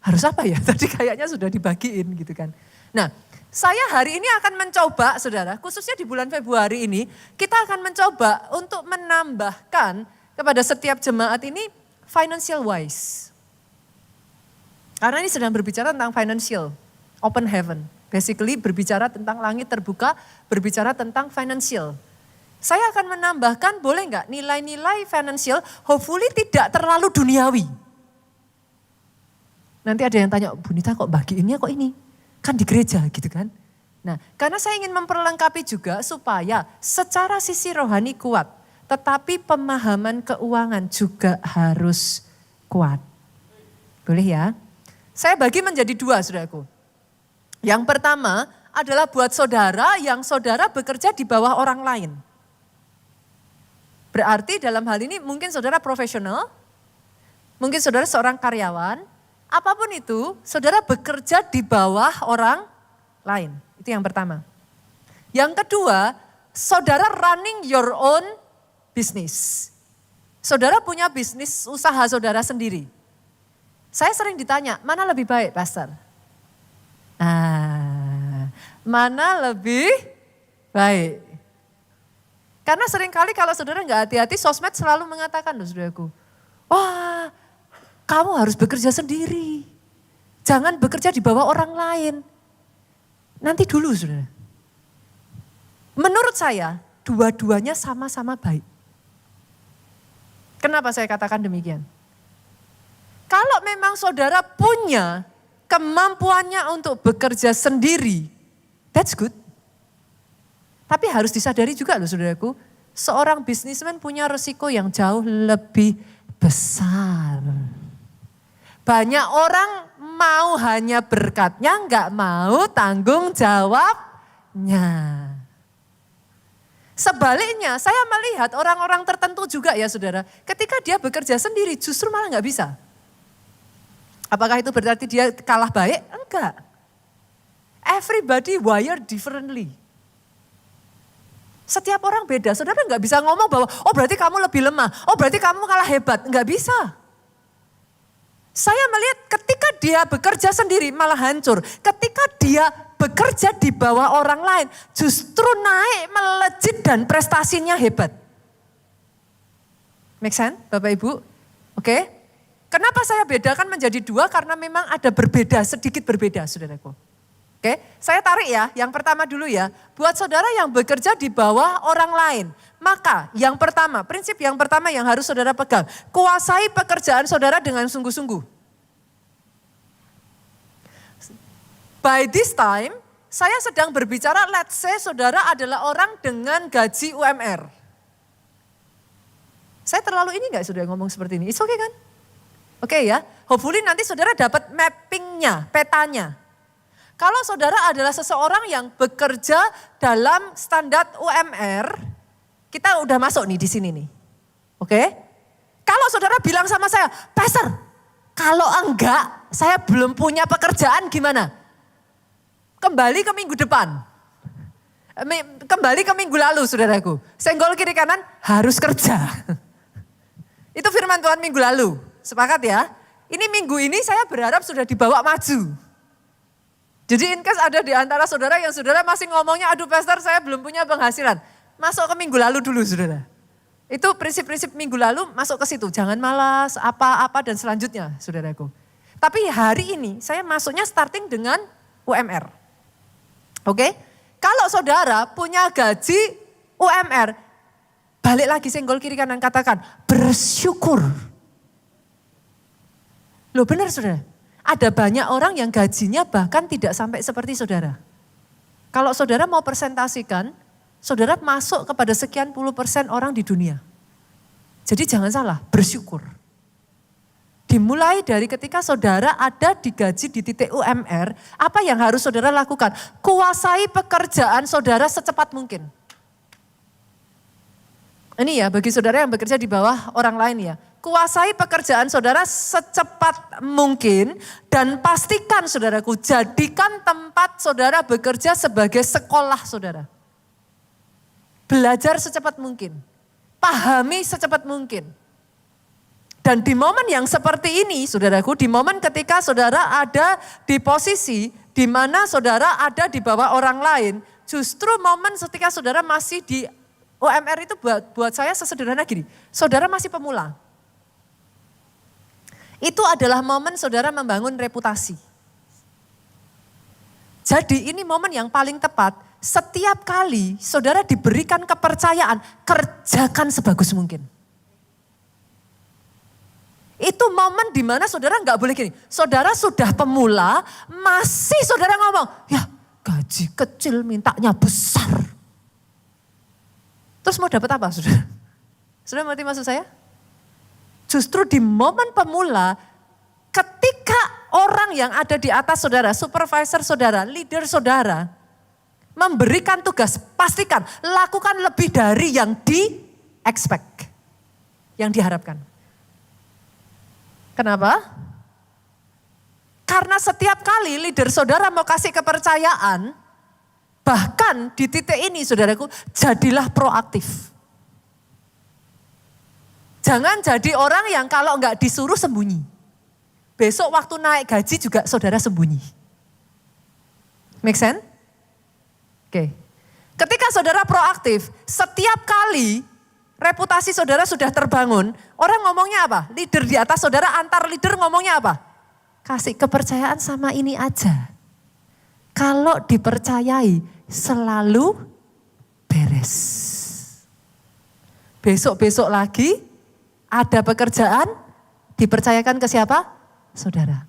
Harus apa ya? Tadi kayaknya sudah dibagiin gitu kan. Nah, saya hari ini akan mencoba, saudara, khususnya di bulan Februari ini, kita akan mencoba untuk menambahkan kepada setiap jemaat ini financial wise. Karena ini sedang berbicara tentang financial, open heaven. Basically berbicara tentang langit terbuka, berbicara tentang financial. Saya akan menambahkan, boleh nggak nilai-nilai financial, hopefully tidak terlalu duniawi. Nanti ada yang tanya, Bu Nita kok bagiinnya kok ini? Kan di gereja gitu kan. Nah, karena saya ingin memperlengkapi juga supaya secara sisi rohani kuat, tetapi pemahaman keuangan juga harus kuat. Boleh ya? Saya bagi menjadi 2, saudaraku. Yang pertama adalah buat saudara yang saudara bekerja di bawah orang lain. Berarti dalam hal ini mungkin saudara profesional, mungkin saudara seorang karyawan, apapun itu, saudara bekerja di bawah orang lain. Itu yang pertama. Yang kedua, saudara running your own business. Saudara punya bisnis usaha saudara sendiri. Saya sering ditanya, mana lebih baik, pastor? Mana lebih baik? Karena seringkali kalau saudara nggak hati-hati, sosmed selalu mengatakan loh saudaraku, wah kamu harus bekerja sendiri. Jangan bekerja di bawah orang lain. Nanti dulu saudara. Menurut saya, dua-duanya sama-sama baik. Kenapa saya katakan demikian? Kalau memang saudara punya kemampuannya untuk bekerja sendiri, that's good. Tapi harus disadari juga loh saudaraku, seorang bisnismen punya resiko yang jauh lebih besar. Banyak orang mau hanya berkatnya, nggak mau tanggung jawabnya. Sebaliknya saya melihat orang-orang tertentu juga ya saudara, ketika dia bekerja sendiri justru malah nggak bisa. Apakah itu berarti dia kalah baik? Enggak. Everybody wired differently. Setiap orang beda. Saudara nggak bisa ngomong bahwa, oh berarti kamu lebih lemah. Oh berarti kamu kalah hebat. Nggak bisa. Saya melihat ketika dia bekerja sendiri malah hancur. Ketika dia bekerja di bawah orang lain justru naik, melejit dan prestasinya hebat. Make sense Bapak Ibu? Oke. Kenapa saya bedakan menjadi 2? Karena memang ada berbeda, sedikit berbeda saudaraku. Oke, saya tarik ya, yang pertama dulu ya. Buat saudara yang bekerja di bawah orang lain. Maka yang pertama, prinsip yang pertama yang harus saudara pegang. Kuasai pekerjaan saudara dengan sungguh-sungguh. By this time, saya sedang berbicara, let's say saudara adalah orang dengan gaji UMR. Saya terlalu ini gak saudara ngomong seperti ini? It's okay kan? Oke ya, hopefully nanti saudara dapat mappingnya, petanya. Kalau saudara adalah seseorang yang bekerja dalam standar UMR, kita udah masuk nih di sini nih. Oke? Kalau saudara bilang sama saya, pastor, kalau enggak, saya belum punya pekerjaan gimana? Kembali ke minggu depan. Kembali ke minggu lalu saudaraku. Senggol kiri kanan harus kerja. Itu firman Tuhan minggu lalu. Sepakat ya? Ini minggu ini saya berharap sudah dibawa maju. Jadi in case ada di antara saudara yang saudara masih ngomongnya, aduh pastor saya belum punya penghasilan. Masuk ke minggu lalu dulu saudara. Itu prinsip-prinsip minggu lalu masuk ke situ. Jangan malas, apa-apa dan selanjutnya saudaraku. Tapi hari ini saya masuknya starting dengan UMR. Oke? Kalau saudara punya gaji UMR, balik lagi senggol kiri kanan katakan bersyukur. Loh benar saudara, ada banyak orang yang gajinya bahkan tidak sampai seperti saudara. Kalau saudara mau presentasikan, saudara masuk kepada sekian puluh persen orang di dunia. Jadi jangan salah, bersyukur. Dimulai dari ketika saudara ada digaji di titik UMR, apa yang harus saudara lakukan? Kuasai pekerjaan saudara secepat mungkin. Ini ya bagi saudara yang bekerja di bawah orang lain ya. Kuasai pekerjaan saudara secepat mungkin dan pastikan saudaraku, jadikan tempat saudara bekerja sebagai sekolah saudara. Belajar secepat mungkin, pahami secepat mungkin. Dan di momen yang seperti ini saudaraku, di momen ketika saudara ada di posisi di mana saudara ada di bawah orang lain, justru momen ketika saudara masih di UMR itu buat saya sesederhana gini, saudara masih pemula. Itu adalah momen saudara membangun reputasi. Jadi ini momen yang paling tepat, setiap kali saudara diberikan kepercayaan, kerjakan sebagus mungkin. Itu momen di mana saudara nggak boleh gini, saudara sudah pemula, masih saudara ngomong, ya gaji kecil mintanya besar. Terus mau dapat apa saudara? Saudara mengerti maksud saya? Justru di momen pemula, ketika orang yang ada di atas saudara, supervisor saudara, leader saudara, memberikan tugas, pastikan, lakukan lebih dari yang di-expect, yang diharapkan. Kenapa? Karena setiap kali leader saudara mau kasih kepercayaan, bahkan di titik ini saudaraku, jadilah proaktif. Jangan jadi orang yang kalau enggak disuruh sembunyi. Besok waktu naik gaji juga saudara sembunyi. Make sense? Oke. Ketika saudara proaktif, setiap kali reputasi saudara sudah terbangun, orang ngomongnya apa? Leader di atas saudara, antar leader ngomongnya apa? Kasih kepercayaan sama ini aja. Kalau dipercayai selalu beres. Besok-besok lagi ada pekerjaan, dipercayakan ke siapa? Saudara.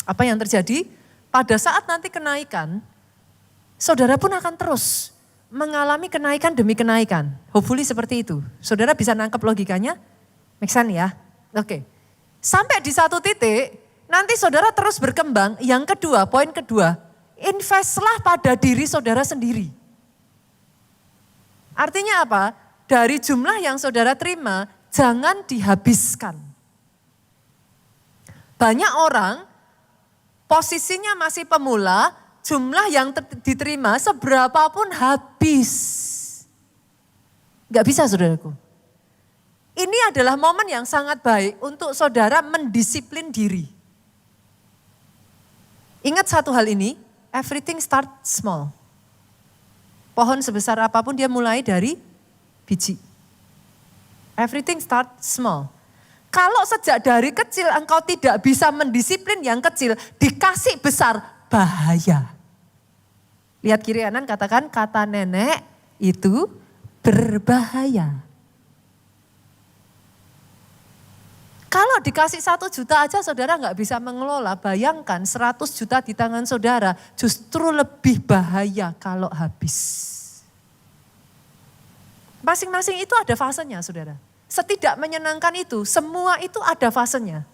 Apa yang terjadi? Pada saat nanti kenaikan, saudara pun akan terus mengalami kenaikan demi kenaikan. Hopefully seperti itu. Saudara bisa nangkep logikanya? Make sense ya? Oke. Sampai di satu titik, nanti saudara terus berkembang. Yang kedua, poin kedua, investlah pada diri saudara sendiri. Artinya apa? Dari jumlah yang saudara terima, jangan dihabiskan. Banyak orang posisinya masih pemula, jumlah yang diterima seberapapun habis. Gak bisa saudaraku. Ini adalah momen yang sangat baik untuk saudara mendisiplin diri. Ingat satu hal ini, everything start small. Pohon sebesar apapun dia mulai dari biji. Everything start small. Kalau sejak dari kecil engkau tidak bisa mendisiplin yang kecil, dikasih besar, bahaya. Lihat kiri kanan, katakan kata nenek itu berbahaya. Kalau dikasih 1 juta aja saudara nggak bisa mengelola, bayangkan 100 juta di tangan saudara justru lebih bahaya kalau habis. Masing-masing itu ada fasenya saudara. Setidak menyenangkan itu, semua itu ada fasenya.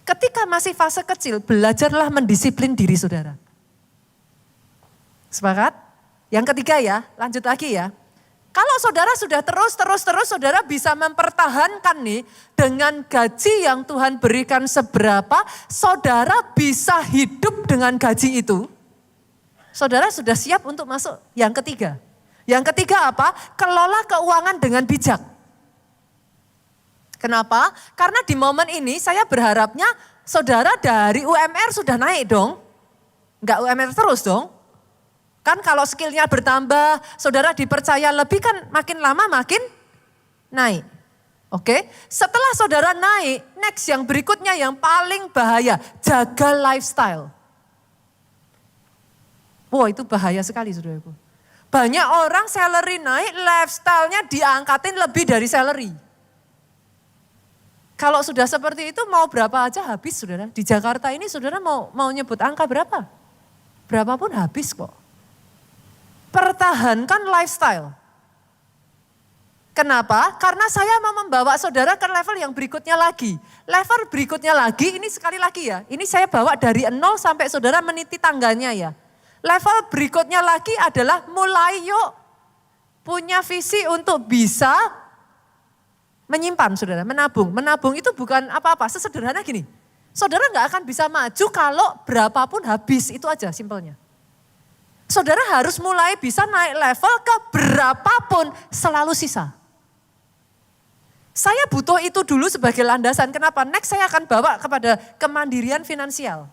Ketika masih fase kecil, belajarlah mendisiplin diri saudara. Sepakat? Yang ketiga ya, lanjut lagi ya. Kalau saudara sudah terus saudara bisa mempertahankan nih dengan gaji yang Tuhan berikan seberapa, saudara bisa hidup dengan gaji itu. Saudara sudah siap untuk masuk yang ketiga. Yang ketiga apa? Kelola keuangan dengan bijak. Kenapa? Karena di momen ini saya berharapnya saudara dari UMR sudah naik dong. Enggak UMR terus dong. Kan kalau skillnya bertambah, saudara dipercaya lebih kan makin lama makin naik. Oke, setelah saudara naik, next yang berikutnya yang paling bahaya, jaga lifestyle. Wah itu bahaya sekali saudaraku. Banyak orang salary naik, lifestyle-nya diangkatin lebih dari salary. Kalau sudah seperti itu mau berapa aja habis saudara. Di Jakarta ini saudara mau nyebut angka berapa? berapapun habis kok. Pertahankan lifestyle. Kenapa? Karena saya mau membawa saudara ke level yang berikutnya lagi. Level berikutnya lagi, ini sekali lagi ya. Ini saya bawa dari 0 sampai saudara meniti tangganya ya. Level berikutnya lagi adalah mulai yuk punya visi untuk bisa menyimpan saudara, menabung. Menabung itu bukan apa-apa, sesederhana gini. Saudara nggak akan bisa maju kalau berapapun habis, itu aja simpelnya. Saudara harus mulai bisa naik level ke berapapun selalu sisa. Saya butuh itu dulu sebagai landasan. Kenapa? Next saya akan bawa kepada kemandirian finansial.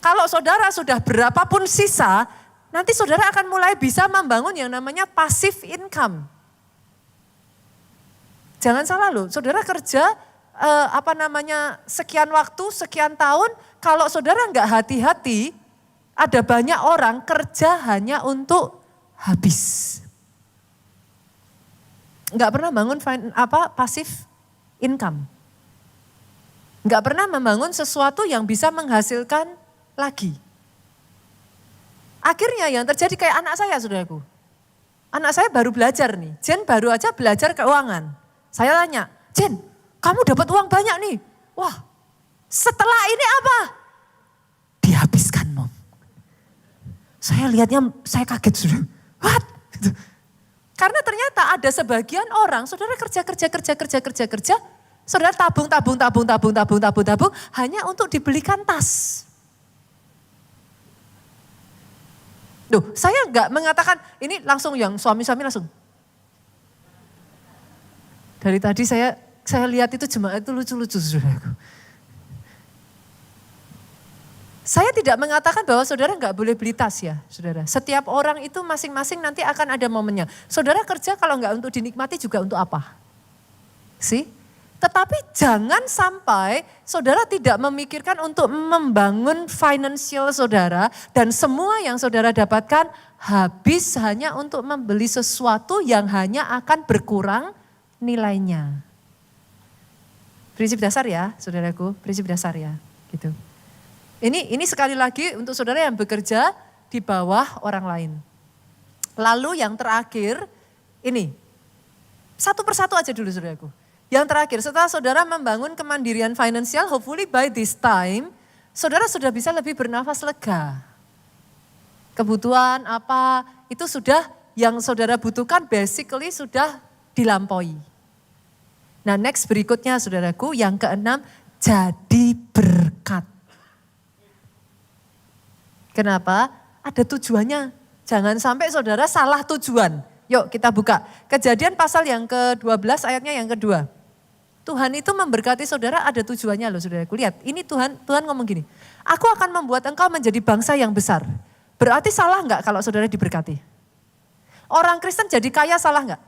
Kalau saudara sudah berapapun sisa, nanti saudara akan mulai bisa membangun yang namanya passive income. Jangan salah loh, saudara kerja sekian waktu, sekian tahun, kalau saudara nggak hati-hati, ada banyak orang kerja hanya untuk habis. Nggak pernah bangun passive income. Nggak pernah membangun sesuatu yang bisa menghasilkan lagi. Akhirnya yang terjadi kayak anak saya, saudaraku. Anak saya baru belajar nih, Jen baru aja belajar keuangan. Saya tanya, Jen, kamu dapat uang banyak nih. Wah, setelah ini apa? Dihabiskan, Mom. Saya lihatnya, saya kaget, sudah. What? Karena ternyata ada sebagian orang, saudara kerja, saudara tabung, hanya untuk dibelikan tas. Duh, saya enggak mengatakan, ini langsung yang suami-suami langsung. Dari tadi saya lihat itu jemaat itu lucu-lucu, saudaraku. Saya tidak mengatakan bahwa saudara enggak boleh beli tas ya, saudara. Setiap orang itu masing-masing nanti akan ada momennya. Saudara kerja kalau enggak untuk dinikmati juga untuk apa? Sih? Tetapi jangan sampai saudara tidak memikirkan untuk membangun financial saudara dan semua yang saudara dapatkan habis hanya untuk membeli sesuatu yang hanya akan berkurang nilainya. Prinsip dasar ya, saudaraku, prinsip dasar ya, gitu. Ini sekali lagi untuk saudara yang bekerja di bawah orang lain. Lalu yang terakhir, ini satu persatu aja dulu saudaraku. Yang terakhir, setelah saudara membangun kemandirian finansial, hopefully by this time, saudara sudah bisa lebih bernafas lega. Kebutuhan apa, itu sudah yang saudara butuhkan basically sudah dilampaui. Nah next berikutnya saudaraku, yang keenam, jadi berkat. Kenapa? Ada tujuannya. Jangan sampai saudara salah tujuan. Yuk kita buka. Kejadian pasal yang ke-12 ayatnya yang kedua. Tuhan itu memberkati saudara ada tujuannya loh saudaraku. Lihat ini Tuhan ngomong gini. Aku akan membuat engkau menjadi bangsa yang besar. Berarti salah enggak kalau saudara diberkati? Orang Kristen jadi kaya salah enggak?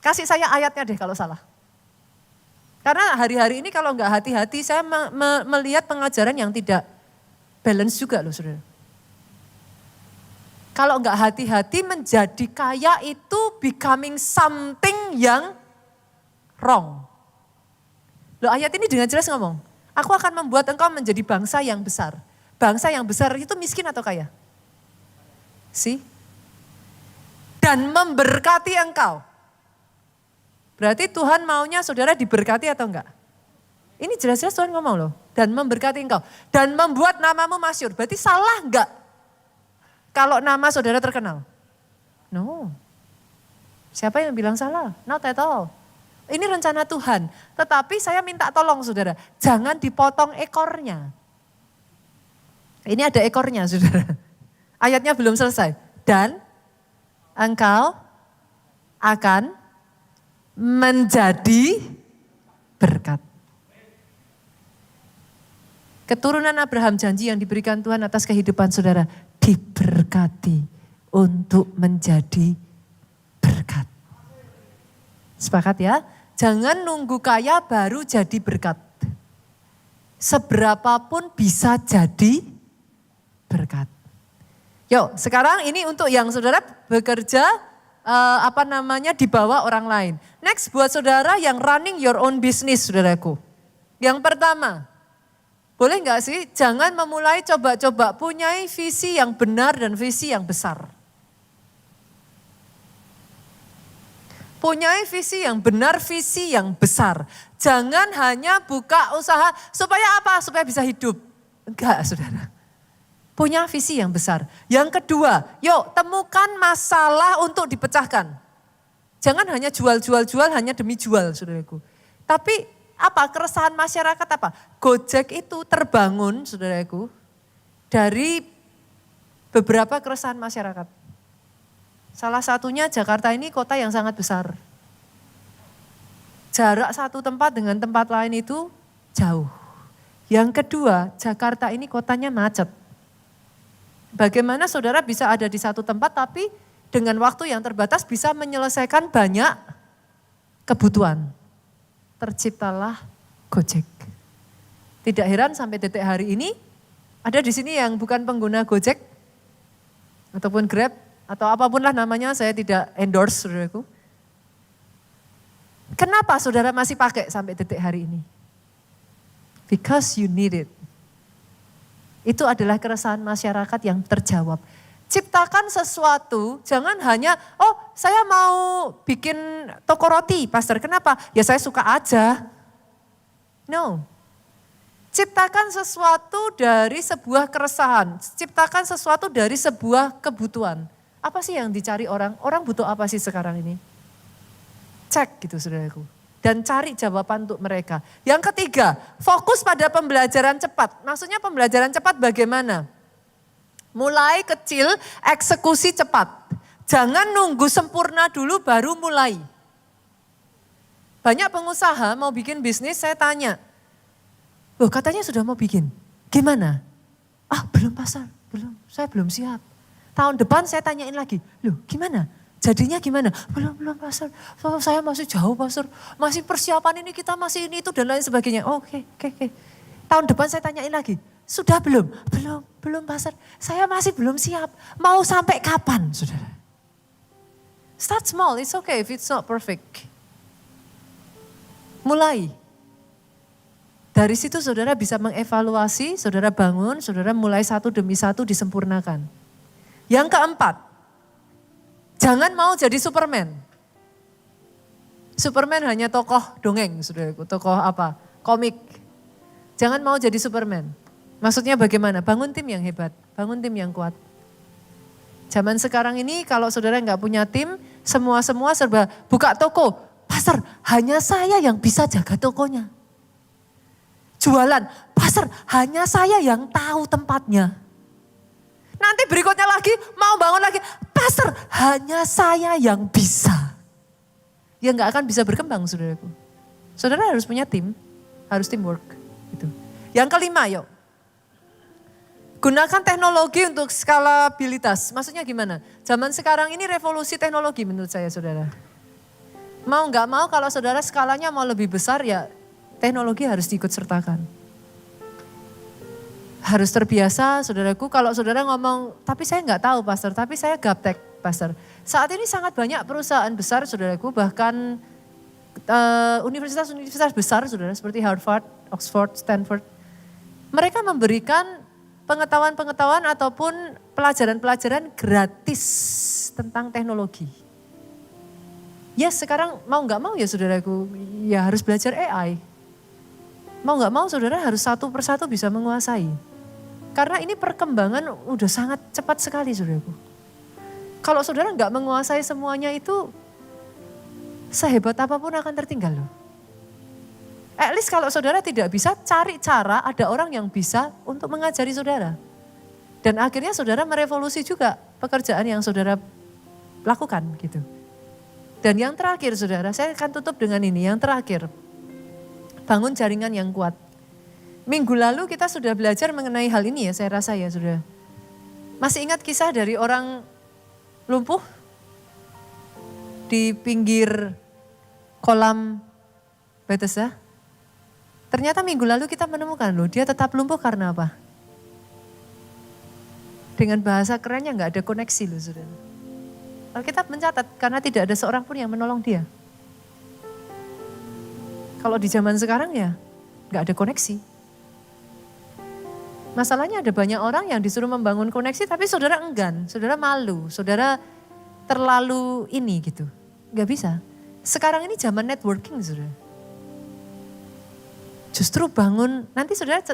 Kasih saya ayatnya deh kalau salah. Karena hari-hari ini kalau enggak hati-hati saya melihat pengajaran yang tidak balance juga loh saudara. Kalau enggak hati-hati menjadi kaya itu becoming something yang wrong. Loh ayat ini dengan jelas ngomong, aku akan membuat engkau menjadi bangsa yang besar. Bangsa yang besar itu miskin atau kaya? Dan memberkati engkau. Berarti Tuhan maunya saudara diberkati atau enggak? Ini jelas-jelas Tuhan ngomong loh. Dan memberkati engkau. Dan membuat namamu masyhur. Berarti salah enggak? Kalau nama saudara terkenal? No. Siapa yang bilang salah? Not at all. Ini rencana Tuhan. Tetapi saya minta tolong saudara. Jangan dipotong ekornya. Ini ada ekornya saudara. Ayatnya belum selesai. Dan engkau akan menjadi berkat. Keturunan Abraham janji yang diberikan Tuhan atas kehidupan saudara diberkati untuk menjadi berkat. Sepakat ya? Jangan nunggu kaya baru jadi berkat. Seberapapun bisa jadi berkat. Yuk, sekarang ini untuk yang saudara bekerja di bawah orang lain. Next buat saudara yang running your own business, saudaraku. Yang pertama, Boleh nggak sih? Jangan memulai coba-coba, punyai visi yang benar dan visi yang besar. Punyai visi yang benar, visi yang besar. Jangan hanya buka usaha supaya apa? Supaya bisa hidup. Enggak, saudara. Punya visi yang besar. Yang kedua, yuk temukan masalah untuk dipecahkan. Jangan hanya jual hanya demi jual, saudaraku. Tapi apa keresahan masyarakat apa? Gojek itu terbangun, saudaraku, dari beberapa keresahan masyarakat. Salah satunya Jakarta ini kota yang sangat besar. Jarak satu tempat dengan tempat lain itu jauh. Yang kedua, Jakarta ini kotanya macet. Bagaimana saudara bisa ada di satu tempat tapi dengan waktu yang terbatas bisa menyelesaikan banyak kebutuhan. Terciptalah Gojek. Tidak heran sampai detik hari ini ada di sini yang bukan pengguna Gojek ataupun Grab atau apapun lah namanya, saya tidak endorse, saudaraku. Kenapa saudara masih pakai sampai detik hari ini? Because you need it. Itu adalah keresahan masyarakat yang terjawab. Ciptakan sesuatu, jangan hanya, oh saya mau bikin toko roti, pastor. Kenapa? Ya saya suka aja. No. Ciptakan sesuatu dari sebuah keresahan. Ciptakan sesuatu dari sebuah kebutuhan. Apa sih yang dicari orang? Orang butuh apa sih sekarang ini? Cek gitu saudaraku. Dan cari jawaban untuk mereka. Yang ketiga, fokus pada pembelajaran cepat. Maksudnya pembelajaran cepat bagaimana? Mulai kecil, eksekusi cepat. Jangan nunggu sempurna dulu baru mulai. Banyak pengusaha mau bikin bisnis, saya tanya. Loh katanya sudah mau bikin, gimana? Ah belum pasar, saya belum siap. Tahun depan saya tanyain lagi, loh gimana? Jadinya gimana? Belum pastor, saya masih jauh pastor, masih persiapan ini kita masih ini itu dan lain sebagainya. Oke. Tahun depan saya tanyain lagi, sudah belum? Belum pastor, saya masih belum siap. Mau sampai kapan saudara? Start small, it's okay if it's not perfect. Mulai. Dari situ saudara bisa mengevaluasi, saudara bangun, saudara mulai satu demi satu disempurnakan. Yang keempat, jangan mau jadi Superman. Superman hanya tokoh dongeng, saudaraku, tokoh apa? Komik. Jangan mau jadi Superman. Maksudnya bagaimana? Bangun tim yang hebat, bangun tim yang kuat. Zaman sekarang ini kalau saudara nggak punya tim, semua serba buka toko. Pastor, hanya saya yang bisa jaga tokonya. Jualan, pastor, hanya saya yang tahu tempatnya. Nanti berikutnya lagi, mau bangun lagi, pastor, hanya saya yang bisa. Ya nggak akan bisa berkembang, saudaraku. Saudara harus punya tim, harus teamwork. Gitu. Yang kelima, yuk. Gunakan teknologi untuk skalabilitas. Maksudnya gimana? Zaman sekarang ini revolusi teknologi menurut saya, saudara. Mau nggak mau kalau saudara skalanya mau lebih besar, ya teknologi harus diikut sertakan. Harus terbiasa, saudaraku, kalau saudara ngomong, tapi saya nggak tahu pastor, tapi saya gaptek pastor. Saat ini sangat banyak perusahaan besar, saudaraku, bahkan universitas-universitas besar, saudara, seperti Harvard, Oxford, Stanford. Mereka memberikan pengetahuan-pengetahuan ataupun pelajaran-pelajaran gratis tentang teknologi. Ya sekarang mau nggak mau ya saudaraku, ya harus belajar AI. Mau nggak mau saudara harus satu persatu bisa menguasai. Karena ini perkembangan udah sangat cepat sekali saudaraku. Kalau saudara nggak menguasai semuanya itu, sehebat apapun akan tertinggal loh. At least kalau saudara tidak bisa, cari cara ada orang yang bisa untuk mengajari saudara. Dan akhirnya saudara merevolusi juga pekerjaan yang saudara lakukan gitu. Dan yang terakhir saudara, saya akan tutup dengan ini, yang terakhir. Bangun jaringan yang kuat. Minggu lalu kita sudah belajar mengenai hal ini ya, saya rasa ya sudah. Masih ingat kisah dari orang lumpuh di pinggir kolam Bethesda? Ternyata minggu lalu kita menemukan loh, dia tetap lumpuh karena apa? Dengan bahasa kerennya nggak ada koneksi loh saudara. Alkitab mencatat karena tidak ada seorang pun yang menolong dia. Kalau di zaman sekarang ya nggak ada koneksi. Masalahnya ada banyak orang yang disuruh membangun koneksi tapi saudara enggan, saudara malu, saudara terlalu ini gitu. Gak bisa. Sekarang ini zaman networking saudara. Justru bangun, nanti saudara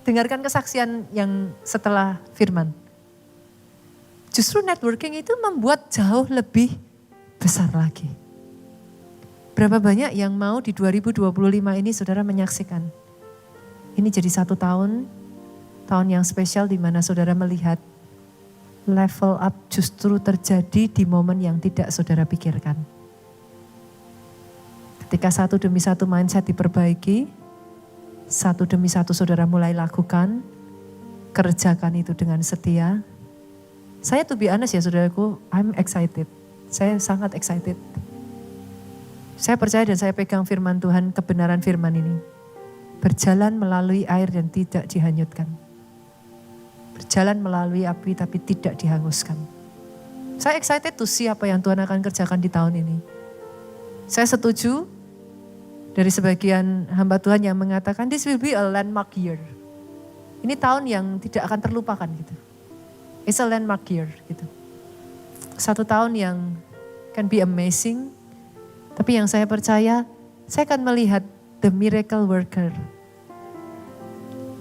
dengarkan kesaksian yang setelah firman. Justru networking itu membuat jauh lebih besar lagi. Berapa banyak yang mau di 2025 ini saudara menyaksikan. Ini jadi 1 tahun yang spesial di mana saudara melihat level up justru terjadi di momen yang tidak saudara pikirkan. Ketika satu demi satu mindset diperbaiki, satu demi satu saudara mulai lakukan, kerjakan itu dengan setia. Saya to be honest ya saudaraku, I'm excited. Saya sangat excited. Saya percaya dan saya pegang firman Tuhan, kebenaran firman ini. Berjalan melalui air dan tidak dihanyutkan. Berjalan melalui api tapi tidak dihanguskan. Saya excited to see apa yang Tuhan akan kerjakan di tahun ini. Saya setuju dari sebagian hamba Tuhan yang mengatakan this will be a landmark year. Ini tahun yang tidak akan terlupakan gitu. It's a landmark year gitu. 1 tahun yang can be amazing. Tapi yang saya percaya, saya akan melihat the miracle worker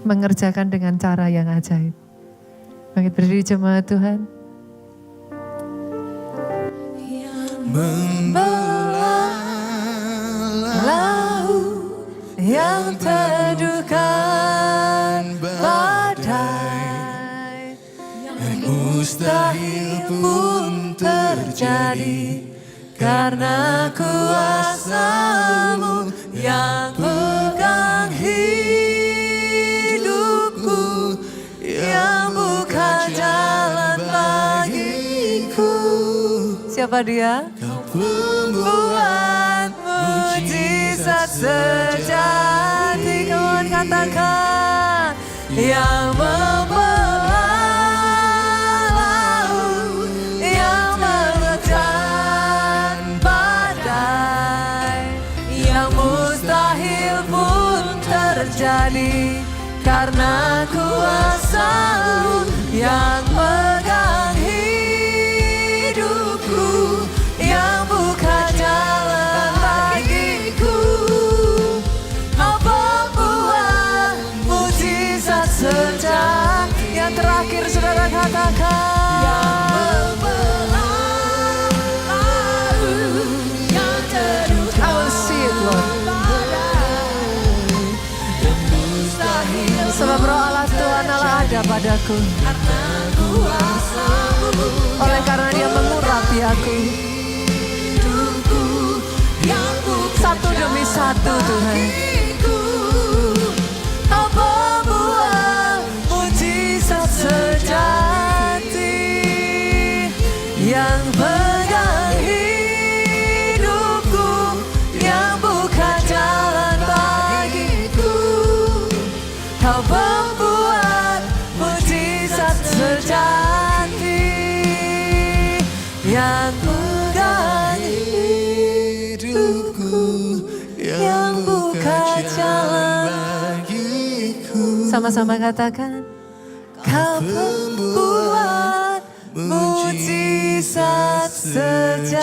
mengerjakan dengan cara yang ajaib. Bangkit berdiri jemaat Tuhan. Membelah laut yang teduhkan badai, yang mustahil pun terjadi karena kuasa-Mu yang pegang hidupku, yang buka jalan bagiku. Siapa dia? Kau pembuat mujizat sejati. Kau katakan yang membelah laut, yang memecahkan badai, yang mustahil pun terjadi karena kuasa-Mu yang pegang hidupku, yang buka jalan bagiku. Kau pembuat mujizat sejati. Yang terakhir saudara katakan yang membelah laut, yang teduhkan. I will see it Lord. Sebab roh Allah Tuhan Allah ada padaku. Oleh karena Dia mengurapi aku. Satu demi satu Tuhan. Kau pembuat mujizat sejati, yang pegang hidupku, yang buka jalan bagiku. Kau pembuat mujizat sejati, yang pegang hidupku, yang buka jalan bagiku. Sama-sama katakan, Kau pembuat mujizat sejati.